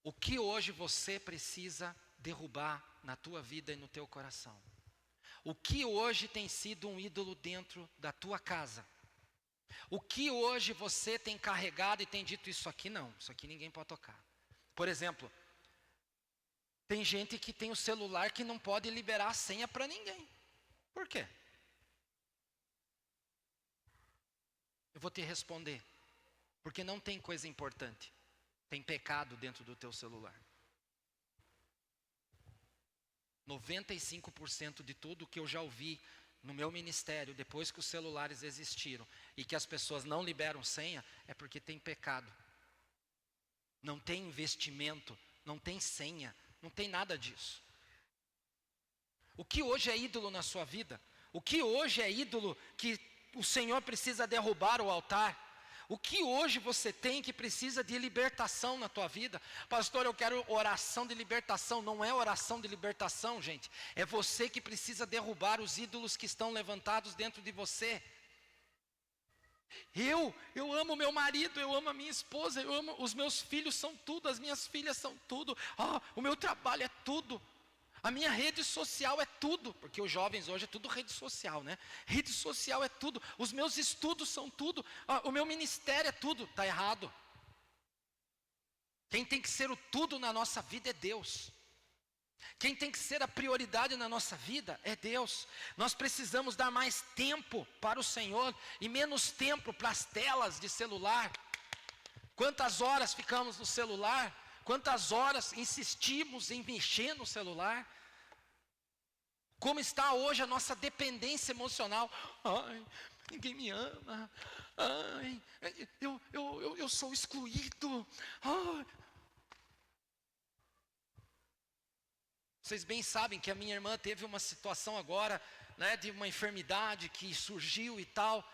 O que hoje você precisa derrubar na tua vida e no teu coração? O que hoje tem sido um ídolo dentro da tua casa? O que hoje você tem carregado e tem dito: isso aqui não, isso aqui ninguém pode tocar? Por exemplo, tem gente que tem o celular que não pode liberar a senha para ninguém. Por quê? Eu vou te responder. Porque não tem coisa importante. Tem pecado dentro do teu celular. 95% de tudo que eu já ouvi no meu ministério, depois que os celulares existiram e que as pessoas não liberam senha, é porque tem pecado. Não tem investimento, não tem senha, não tem nada disso. O que hoje é ídolo na sua vida? O que hoje é ídolo que o Senhor precisa derrubar o altar? O que hoje você tem que precisa de libertação na tua vida? Pastor, eu quero oração de libertação. Não é oração de libertação, gente. É você que precisa derrubar os ídolos que estão levantados dentro de você. Eu amo meu marido, eu amo a minha esposa, eu amo os meus filhos, são tudo, as minhas filhas são tudo. O meu trabalho é tudo. A minha rede social é tudo, porque os jovens hoje é tudo rede social, né? Rede social é tudo, os meus estudos são tudo, o meu ministério é tudo. Está errado. Quem tem que ser o tudo na nossa vida é Deus. Quem tem que ser a prioridade na nossa vida é Deus. Nós precisamos dar mais tempo para o Senhor e menos tempo para as telas de celular. Quantas horas ficamos no celular? Quantas horas insistimos em mexer no celular? Como está hoje a nossa dependência emocional? Ai, ninguém me ama. Ai, eu sou excluído. Ai. Vocês bem sabem que a minha irmã teve uma situação agora, né, de uma enfermidade que surgiu e tal.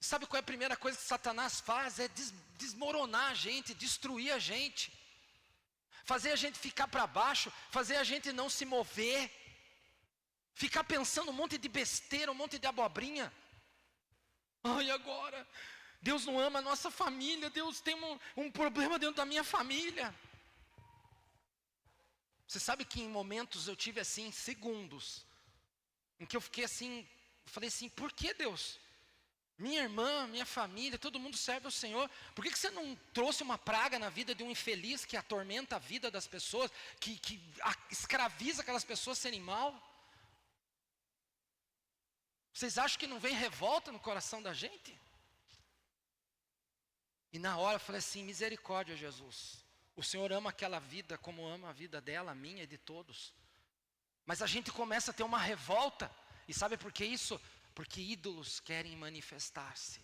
Sabe qual é a primeira coisa que Satanás faz? É desmoronar a gente, destruir a gente. Fazer a gente ficar para baixo, fazer a gente não se mover. Ficar pensando um monte de besteira, um monte de abobrinha. Ai, agora, Deus não ama a nossa família, Deus tem um problema dentro da minha família. Você sabe que em momentos eu tive assim, segundos, em que eu fiquei assim, falei assim: por que Deus? Minha irmã, minha família, todo mundo serve ao Senhor. Por que você não trouxe uma praga na vida de um infeliz que atormenta a vida das pessoas, que escraviza aquelas pessoas a serem mal? Vocês acham que não vem revolta no coração da gente? E na hora eu falei assim, misericórdia, Jesus. O Senhor ama aquela vida como ama a vida dela, a minha e de todos. Mas a gente começa a ter uma revolta. E sabe por que isso? Porque ídolos querem manifestar-se.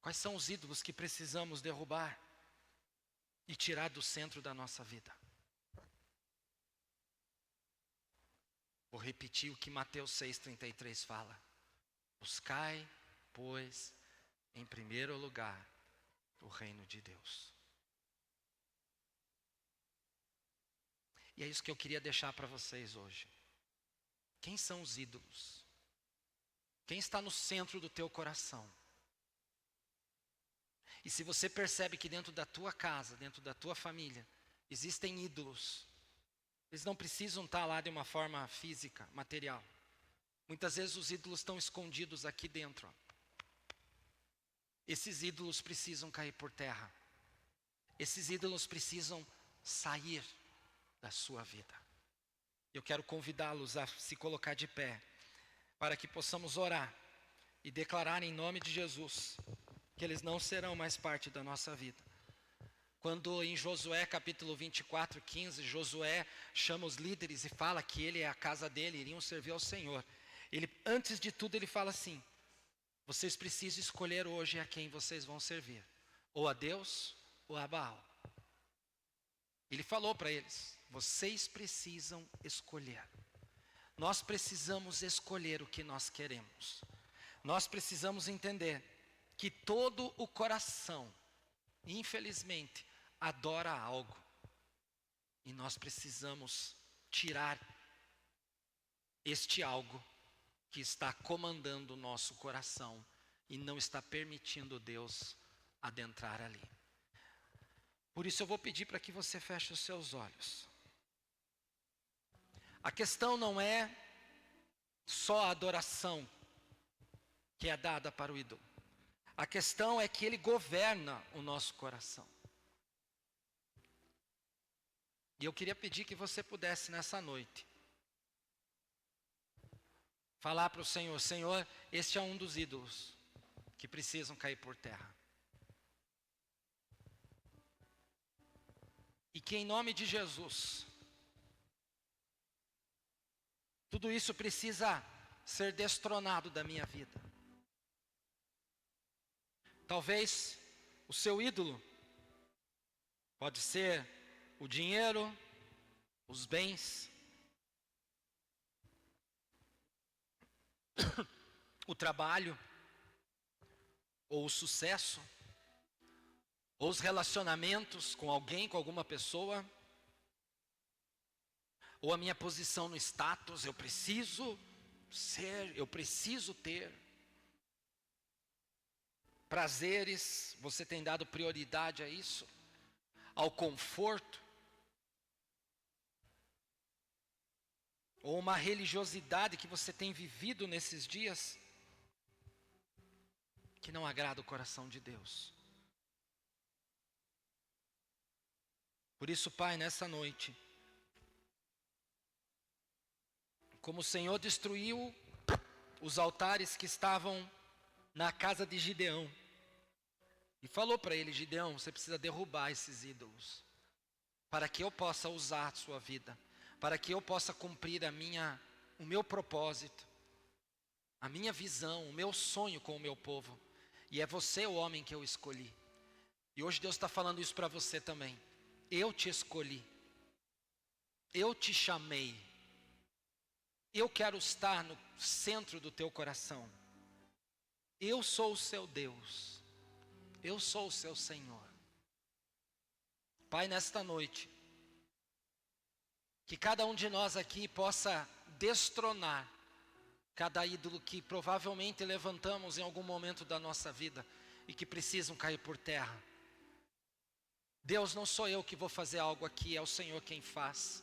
Quais são os ídolos que precisamos derrubar e tirar do centro da nossa vida? Vou repetir o que Mateus 6,33 fala. Buscai, pois, em primeiro lugar, o reino de Deus. E é isso que eu queria deixar para vocês hoje. Quem são os ídolos? Quem está no centro do teu coração? E se você percebe que dentro da tua casa, dentro da tua família, existem ídolos, eles não precisam estar lá de uma forma física, material. Muitas vezes os ídolos estão escondidos aqui dentro. Esses ídolos precisam cair por terra. Esses ídolos precisam sair da sua vida. Eu quero convidá-los a se colocar de pé, para que possamos orar e declarar em nome de Jesus que eles não serão mais parte da nossa vida. Quando em Josué capítulo 24, 15, Josué chama os líderes e fala que ele e a casa dele iriam servir ao Senhor. Ele, antes de tudo, ele fala assim: vocês precisam escolher hoje a quem vocês vão servir, ou a Deus ou a Baal. Ele falou para eles: vocês precisam escolher. Nós precisamos escolher o que nós queremos. Nós precisamos entender que todo o coração, infelizmente, adora algo. E nós precisamos tirar este algo que está comandando o nosso coração e não está permitindo Deus adentrar ali. Por isso eu vou pedir para que você feche os seus olhos. A questão não é só a adoração que é dada para o ídolo. A questão é que ele governa o nosso coração. E eu queria pedir que você pudesse nessa noite falar para o Senhor: Senhor, este é um dos ídolos que precisam cair por terra. E que em nome de Jesus, tudo isso precisa ser destronado da minha vida. Talvez o seu ídolo pode ser o dinheiro, os bens, o trabalho, ou o sucesso, ou os relacionamentos com alguém, com alguma pessoa, ou a minha posição no status. Eu preciso ser, eu preciso ter. Prazeres, você tem dado prioridade a isso? Ao conforto? Ou uma religiosidade que você tem vivido nesses dias, que não agrada o coração de Deus? Por isso, Pai, nessa noite, como o Senhor destruiu os altares que estavam na casa de Gideão, e falou para ele: Gideão, você precisa derrubar esses ídolos, para que eu possa usar a sua vida, para que eu possa cumprir o meu propósito, a minha visão, o meu sonho com o meu povo. E é você o homem que eu escolhi. E hoje Deus está falando isso para você também. Eu te escolhi, eu te chamei, eu quero estar no centro do teu coração. Eu sou o seu Deus, eu sou o seu Senhor. Pai, nesta noite, que cada um de nós aqui possa destronar cada ídolo que provavelmente levantamos em algum momento da nossa vida e que precisam cair por terra. Deus, não sou eu que vou fazer algo aqui, é o Senhor quem faz.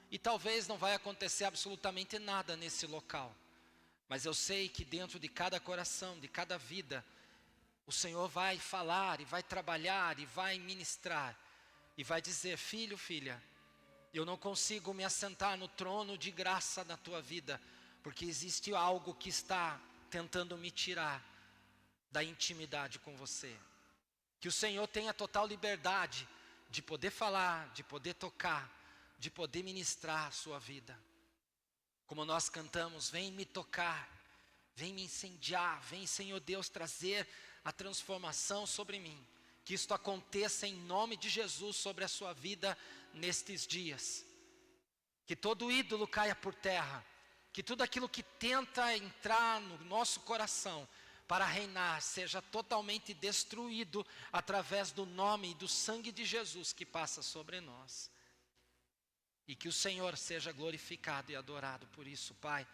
E talvez não vai acontecer absolutamente nada nesse local, Mas eu sei que dentro de cada coração, de cada vida, o Senhor vai falar e vai trabalhar e vai ministrar. E vai dizer: filho, filha, eu não consigo me assentar no trono de graça na tua vida, porque existe algo que está tentando me tirar da intimidade com você. Que o Senhor tenha total liberdade de poder falar, de poder tocar, de poder ministrar a sua vida. Como nós cantamos: vem me tocar, vem me incendiar, vem, Senhor Deus, trazer a transformação sobre mim. Que isto aconteça em nome de Jesus sobre a sua vida nestes dias. Que todo ídolo caia por terra. Que tudo aquilo que tenta entrar no nosso coração para reinar seja totalmente destruído através do nome e do sangue de Jesus que passa sobre nós. E que o Senhor seja glorificado e adorado por isso, Pai,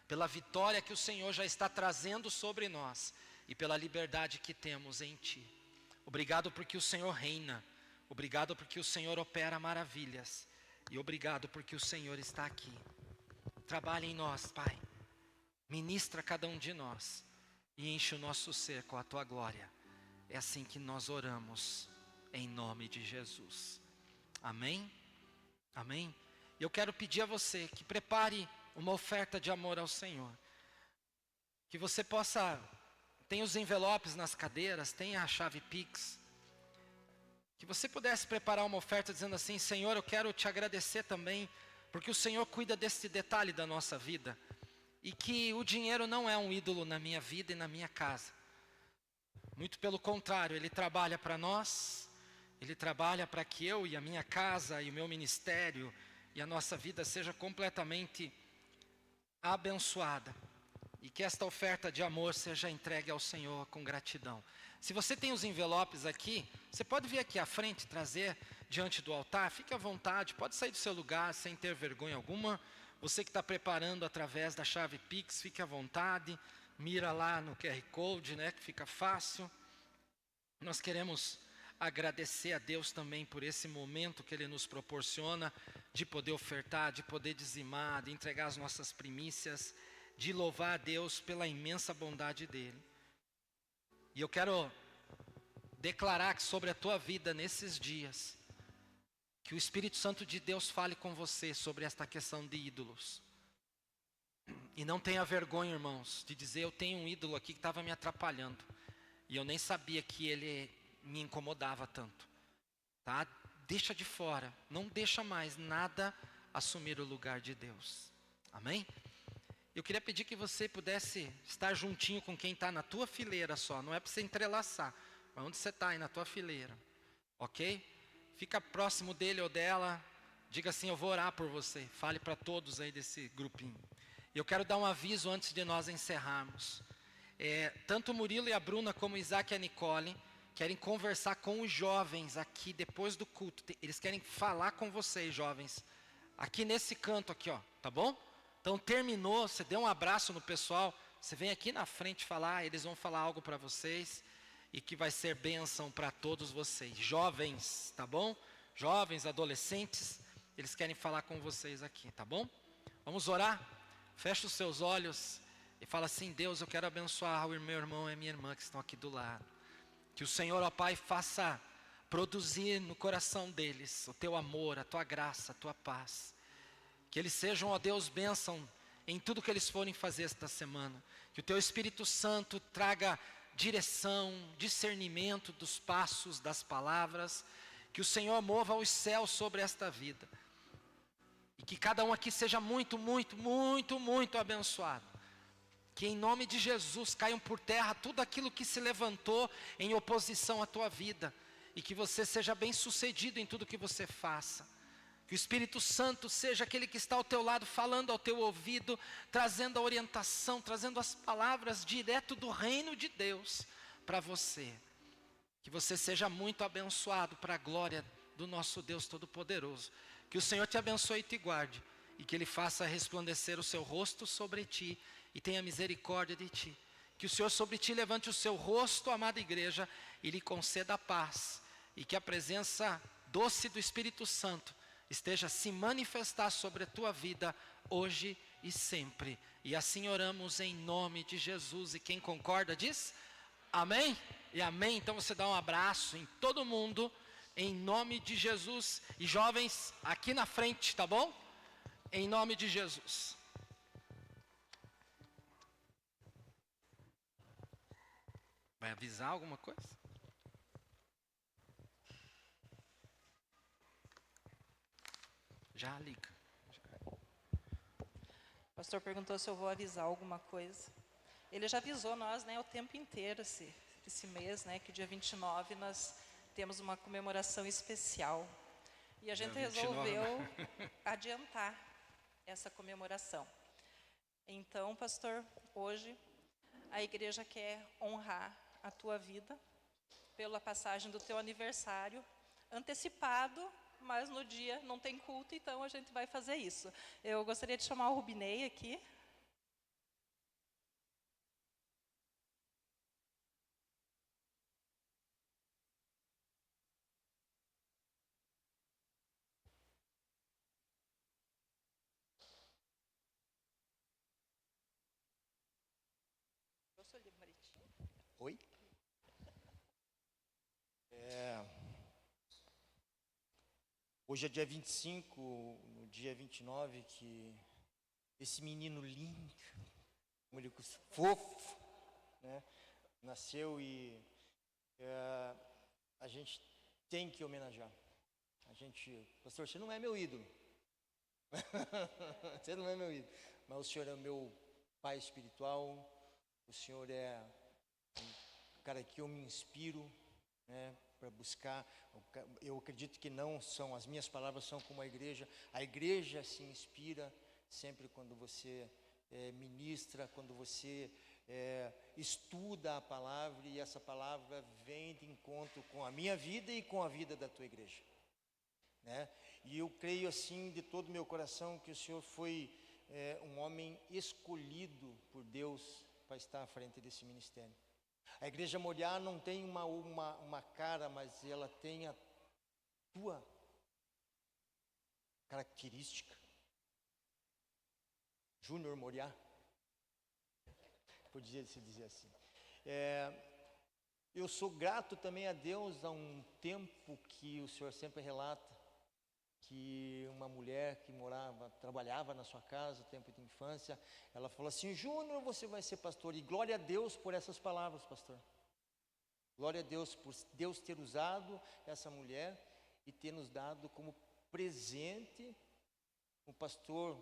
pela vitória que o Senhor já está trazendo sobre nós e pela liberdade que temos em Ti. Obrigado porque o Senhor reina, obrigado porque o Senhor opera maravilhas e obrigado porque o Senhor está aqui. Trabalhe em nós, Pai, ministra cada um de nós e enche o nosso ser com a Tua glória. É assim que nós oramos, em nome de Jesus. Amém? Amém? Eu quero pedir a você que prepare uma oferta de amor ao Senhor. Que você possa, tem os envelopes nas cadeiras, tem a chave Pix. Que você pudesse preparar uma oferta dizendo assim: Senhor, eu quero te agradecer também, porque o Senhor cuida desse detalhe da nossa vida. E que o dinheiro não é um ídolo na minha vida e na minha casa. Muito pelo contrário, Ele trabalha para nós. Ele trabalha para que eu e a minha casa e o meu ministério e a nossa vida seja completamente abençoada. E que esta oferta de amor seja entregue ao Senhor com gratidão. Se você tem os envelopes aqui, você pode vir aqui à frente, trazer diante do altar. Fique à vontade, pode sair do seu lugar sem ter vergonha alguma. Você que está preparando através da chave Pix, fique à vontade. Mira lá no QR Code, né, que fica fácil. Nós queremos agradecer a Deus também por esse momento que Ele nos proporciona de poder ofertar, de poder dizimar, de entregar as nossas primícias, de louvar a Deus pela imensa bondade dEle. E eu quero declarar que sobre a tua vida nesses dias, que o Espírito Santo de Deus fale com você sobre esta questão de ídolos. E não tenha vergonha, irmãos, de dizer: eu tenho um ídolo aqui que estava me atrapalhando. E eu nem sabia que ele me incomodava tanto. Tá? Deixa de fora, não deixa mais nada assumir o lugar de Deus. Amém? Eu queria pedir que você pudesse estar juntinho com quem está na tua fileira só. Não é para você entrelaçar, mas onde você está aí na tua fileira. Ok? Fica próximo dele ou dela. Diga assim: eu vou orar por você. Fale para todos aí desse grupinho. Eu quero dar um aviso antes de nós encerrarmos. Tanto o Murilo e a Bruna como o Isaac e a Nicole querem conversar com os jovens aqui depois do culto. Eles querem falar com vocês, jovens, aqui nesse canto aqui, ó, tá bom? Então terminou, você deu um abraço no pessoal, você vem aqui na frente falar, eles vão falar algo para vocês e que vai ser bênção para todos vocês. Jovens, tá bom? Jovens, adolescentes, eles querem falar com vocês aqui, tá bom? Vamos orar? Fecha os seus olhos e fala assim: Deus, eu quero abençoar o meu irmão e a minha irmã que estão aqui do lado. Que o Senhor, ó Pai, faça produzir no coração deles o teu amor, a tua graça, a tua paz. Que eles sejam, ó Deus, bênção em tudo que eles forem fazer esta semana. Que o teu Espírito Santo traga direção, discernimento dos passos, das palavras. Que o Senhor mova os céus sobre esta vida. E que cada um aqui seja muito, muito, muito, muito abençoado. Que em nome de Jesus caiam por terra tudo aquilo que se levantou em oposição à tua vida. E que você seja bem sucedido em tudo que você faça. Que o Espírito Santo seja aquele que está ao teu lado, falando ao teu ouvido, trazendo a orientação, trazendo as palavras direto do reino de Deus para você. Que você seja muito abençoado para a glória do nosso Deus Todo-Poderoso. Que o Senhor te abençoe e te guarde. E que Ele faça resplandecer o seu rosto sobre ti e tenha misericórdia de ti. Que o Senhor sobre ti levante o seu rosto, amada igreja, e lhe conceda a paz. E que a presença doce do Espírito Santo esteja a se manifestar sobre a tua vida hoje e sempre. E assim oramos em nome de Jesus. E quem concorda diz amém e amém. Então você dá um abraço em todo mundo, em nome de Jesus. E jovens, aqui na frente, tá bom? Em nome de Jesus. Vai avisar alguma coisa? Já liga. O pastor perguntou se eu vou avisar alguma coisa. Ele já avisou nós, né, o tempo inteiro, esse mês, né, que dia 29 nós temos uma comemoração especial. E a gente resolveu adiantar essa comemoração. Então, pastor, hoje a igreja quer honrar a tua vida pela passagem do teu aniversário antecipado, mas no dia não tem culto, então a gente vai fazer isso. Eu gostaria de chamar o Rubinei aqui. Oi? Hoje é dia 25, no dia 29, que esse menino lindo, como ele fofo, né, nasceu e a gente tem que homenagear. Pastor, você não é meu ídolo. Você não é meu ídolo. Mas o senhor é o meu pai espiritual, o senhor é um cara que eu me inspiro, né, para buscar. Eu acredito que não são, as minhas palavras são como a igreja se inspira sempre quando você ministra, quando você estuda a palavra, e essa palavra vem de encontro com a minha vida e com a vida da tua igreja, né? E eu creio assim de todo o meu coração que o senhor foi um homem escolhido por Deus para estar à frente desse ministério. A Igreja Moriá não tem uma cara, mas ela tem a tua característica. Júnior Moriá, podia se dizer assim. Eu sou grato também a Deus há um tempo que o senhor sempre relata que uma mulher que trabalhava na sua casa, tempo de infância, ela falou assim: Júnior, você vai ser pastor. E glória a Deus por essas palavras, pastor. Glória a Deus por Deus ter usado essa mulher e ter nos dado como presente um pastor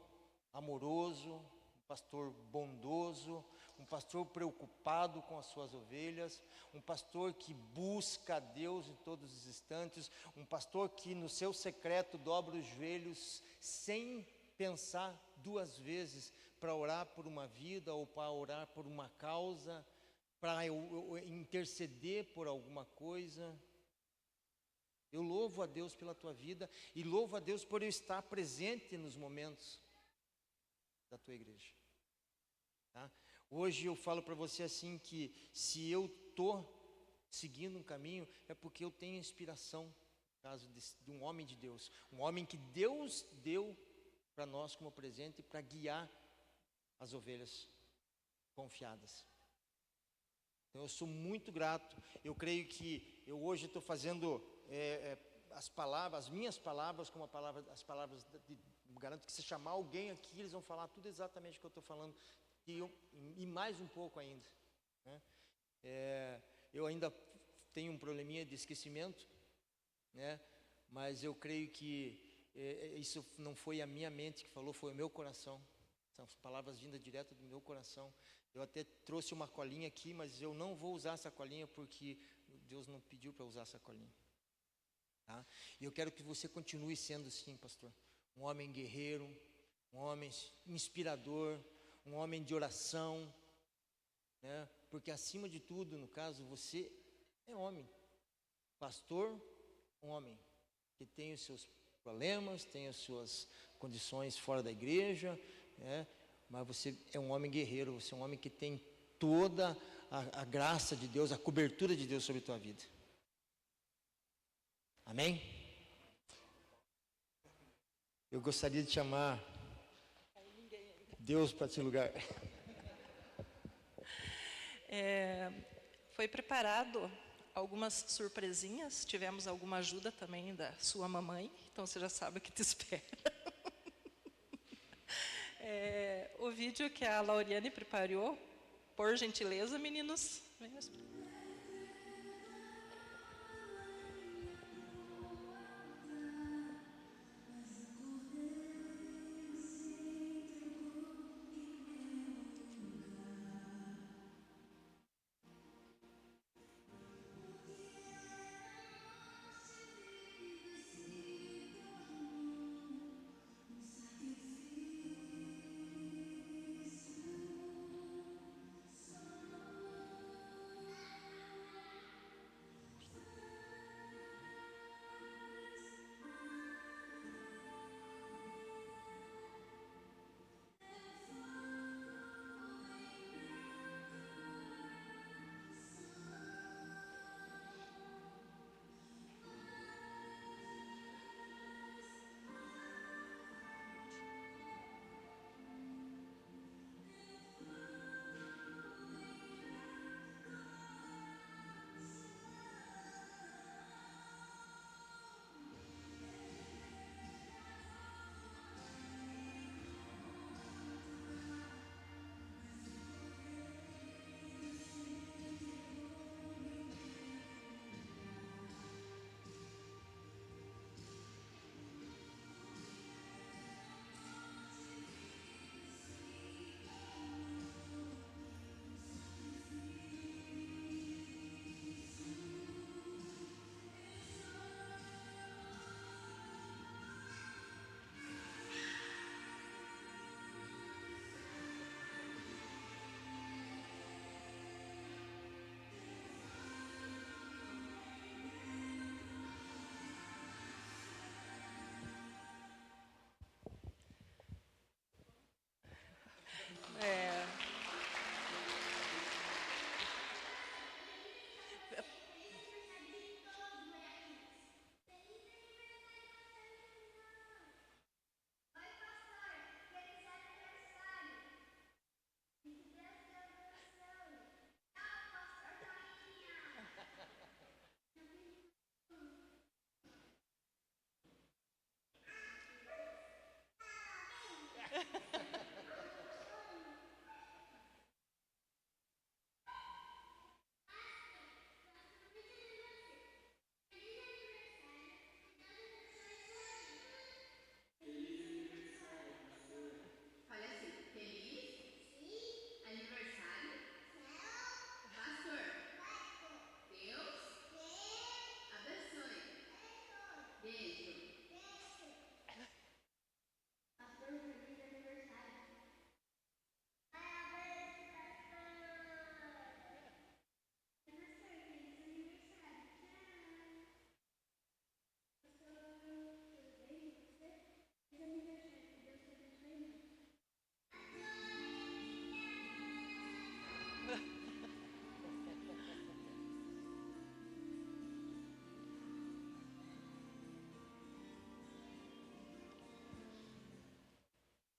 amoroso, um pastor bondoso, um pastor preocupado com as suas ovelhas, um pastor que busca a Deus em todos os instantes, um pastor que no seu secreto dobra os joelhos sem pensar duas vezes para orar por uma vida ou para orar por uma causa, para interceder por alguma coisa. Eu louvo a Deus pela tua vida e louvo a Deus por eu estar presente nos momentos da tua igreja. Tá? Hoje eu falo para você assim que se eu estou seguindo um caminho é porque eu tenho inspiração, no caso de um homem de Deus, um homem que Deus deu para nós como presente para guiar as ovelhas confiadas. Então eu sou muito grato. Eu creio que eu hoje estou fazendo as minhas palavras como as palavras garanto que se chamar alguém aqui, eles vão falar tudo exatamente o que eu estou falando e mais um pouco ainda, né? Eu ainda tenho um probleminha de esquecimento, né? Mas eu creio que isso não foi a minha mente que falou, foi o meu coração. São palavras vindas direto do meu coração. Eu até trouxe uma colinha aqui, mas eu não vou usar essa colinha porque Deus não pediu para usar essa colinha. Tá? E eu quero que você continue sendo assim, pastor. Um homem guerreiro, um homem inspirador, um homem de oração, né? Porque acima de tudo, no caso, você é homem. Pastor, um homem que tem os seus problemas, tem as suas condições fora da igreja, né? Mas você é um homem guerreiro, você é um homem que tem toda a graça de Deus, a cobertura de Deus sobre a tua vida. Amém? Eu gostaria de chamar Deus para esse lugar. Foi preparado algumas surpresinhas, tivemos alguma ajuda também da sua mamãe, então você já sabe o que te espera. O vídeo que a Lauriane preparou, por gentileza, meninos.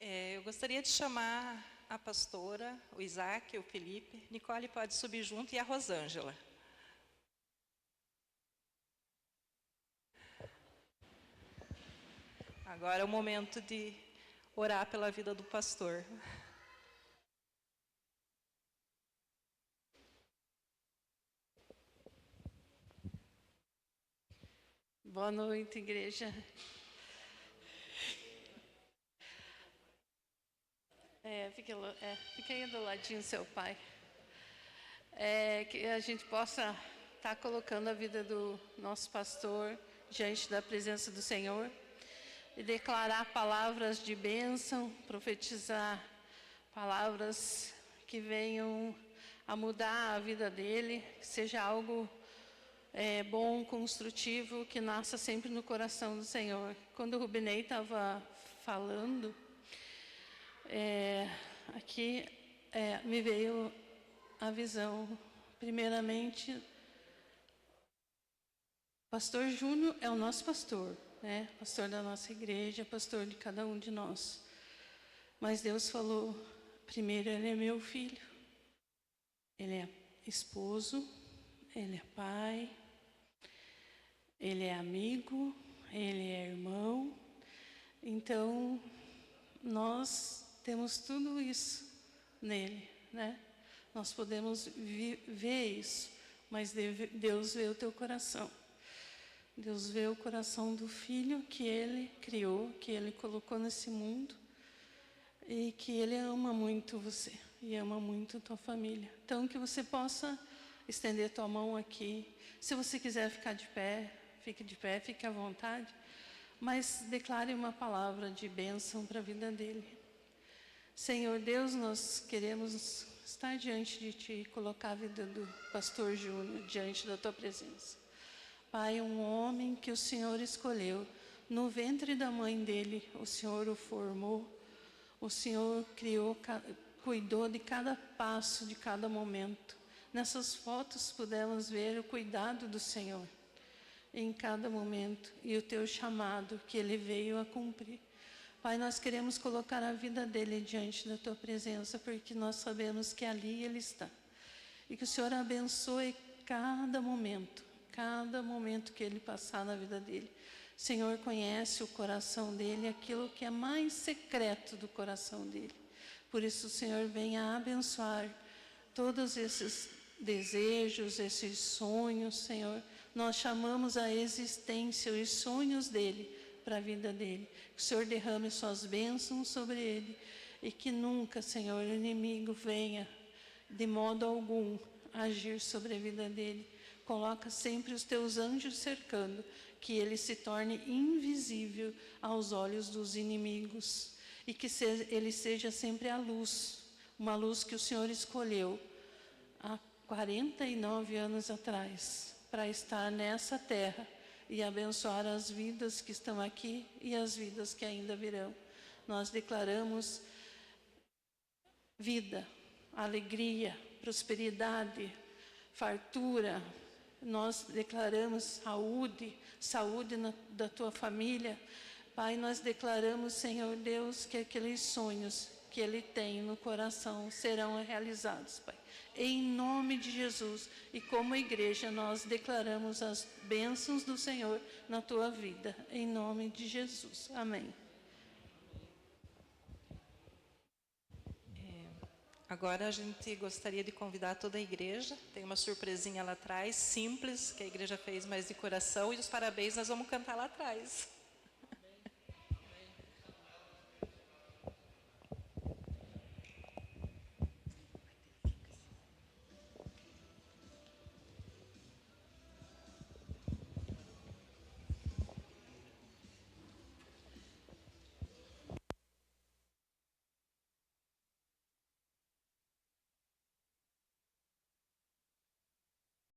Eu gostaria de chamar a pastora, o Isaac, o Felipe. Nicole pode subir junto e a Rosângela. Agora é o momento de orar pela vida do pastor. Boa noite, igreja. Fica aí do ladinho, seu pai. Que a gente possa estar colocando a vida do nosso pastor diante da presença do Senhor e declarar palavras de bênção, profetizar palavras que venham a mudar a vida dele, que seja algo bom, construtivo, que nasça sempre no coração do Senhor. Quando o Rubinei estava falando, aqui me veio a visão, primeiramente, pastor Júnior é o nosso pastor, né? Pastor da nossa igreja, pastor de cada um de nós. Mas Deus falou, primeiro ele é meu filho, ele é esposo, ele é pai, ele é amigo, ele é irmão. Então, nós temos tudo isso nele, né? Nós podemos ver isso, mas Deus vê o teu coração. Deus vê o coração do filho que ele criou, que ele colocou nesse mundo, e que ele ama muito você, e ama muito tua família. Então, que você possa estender tua mão aqui. Se você quiser ficar de pé, fique à vontade, mas declare uma palavra de bênção para a vida dele. Senhor Deus, nós queremos estar diante de Ti, colocar a vida do pastor Júnior diante da Tua presença. Pai, um homem que o Senhor escolheu, no ventre da mãe dele, o Senhor o formou, o Senhor criou, cuidou de cada passo, de cada momento. Nessas fotos pudemos ver o cuidado do Senhor em cada momento e o Teu chamado que Ele veio a cumprir. Pai, nós queremos colocar a vida dele diante da Tua presença, porque nós sabemos que ali ele está. E que o Senhor abençoe cada momento que ele passar na vida dele. O Senhor conhece o coração dele, aquilo que é mais secreto do coração dele. Por isso o Senhor venha abençoar todos esses desejos, esses sonhos, Senhor. Nós chamamos a existência, os sonhos dele, para a vida dele. Que o Senhor derrame suas bênçãos sobre ele e que nunca, Senhor, o inimigo venha de modo algum agir sobre a vida dele. Coloca sempre os teus anjos cercando, que ele se torne invisível aos olhos dos inimigos e que ele seja sempre a luz, uma luz que o Senhor escolheu há 49 anos atrás para estar nessa terra e abençoar as vidas que estão aqui e as vidas que ainda virão. Nós declaramos vida, alegria, prosperidade, fartura. Nós declaramos saúde da tua família. Pai, nós declaramos, Senhor Deus, que aqueles sonhos que ele tem no coração serão realizados, Pai. Em nome de Jesus, e como igreja nós declaramos as bênçãos do Senhor na tua vida, em nome de Jesus, amém. Agora a gente gostaria de convidar toda a igreja, tem uma surpresinha lá atrás, simples, que a igreja fez mais de coração, e os parabéns nós vamos cantar lá atrás.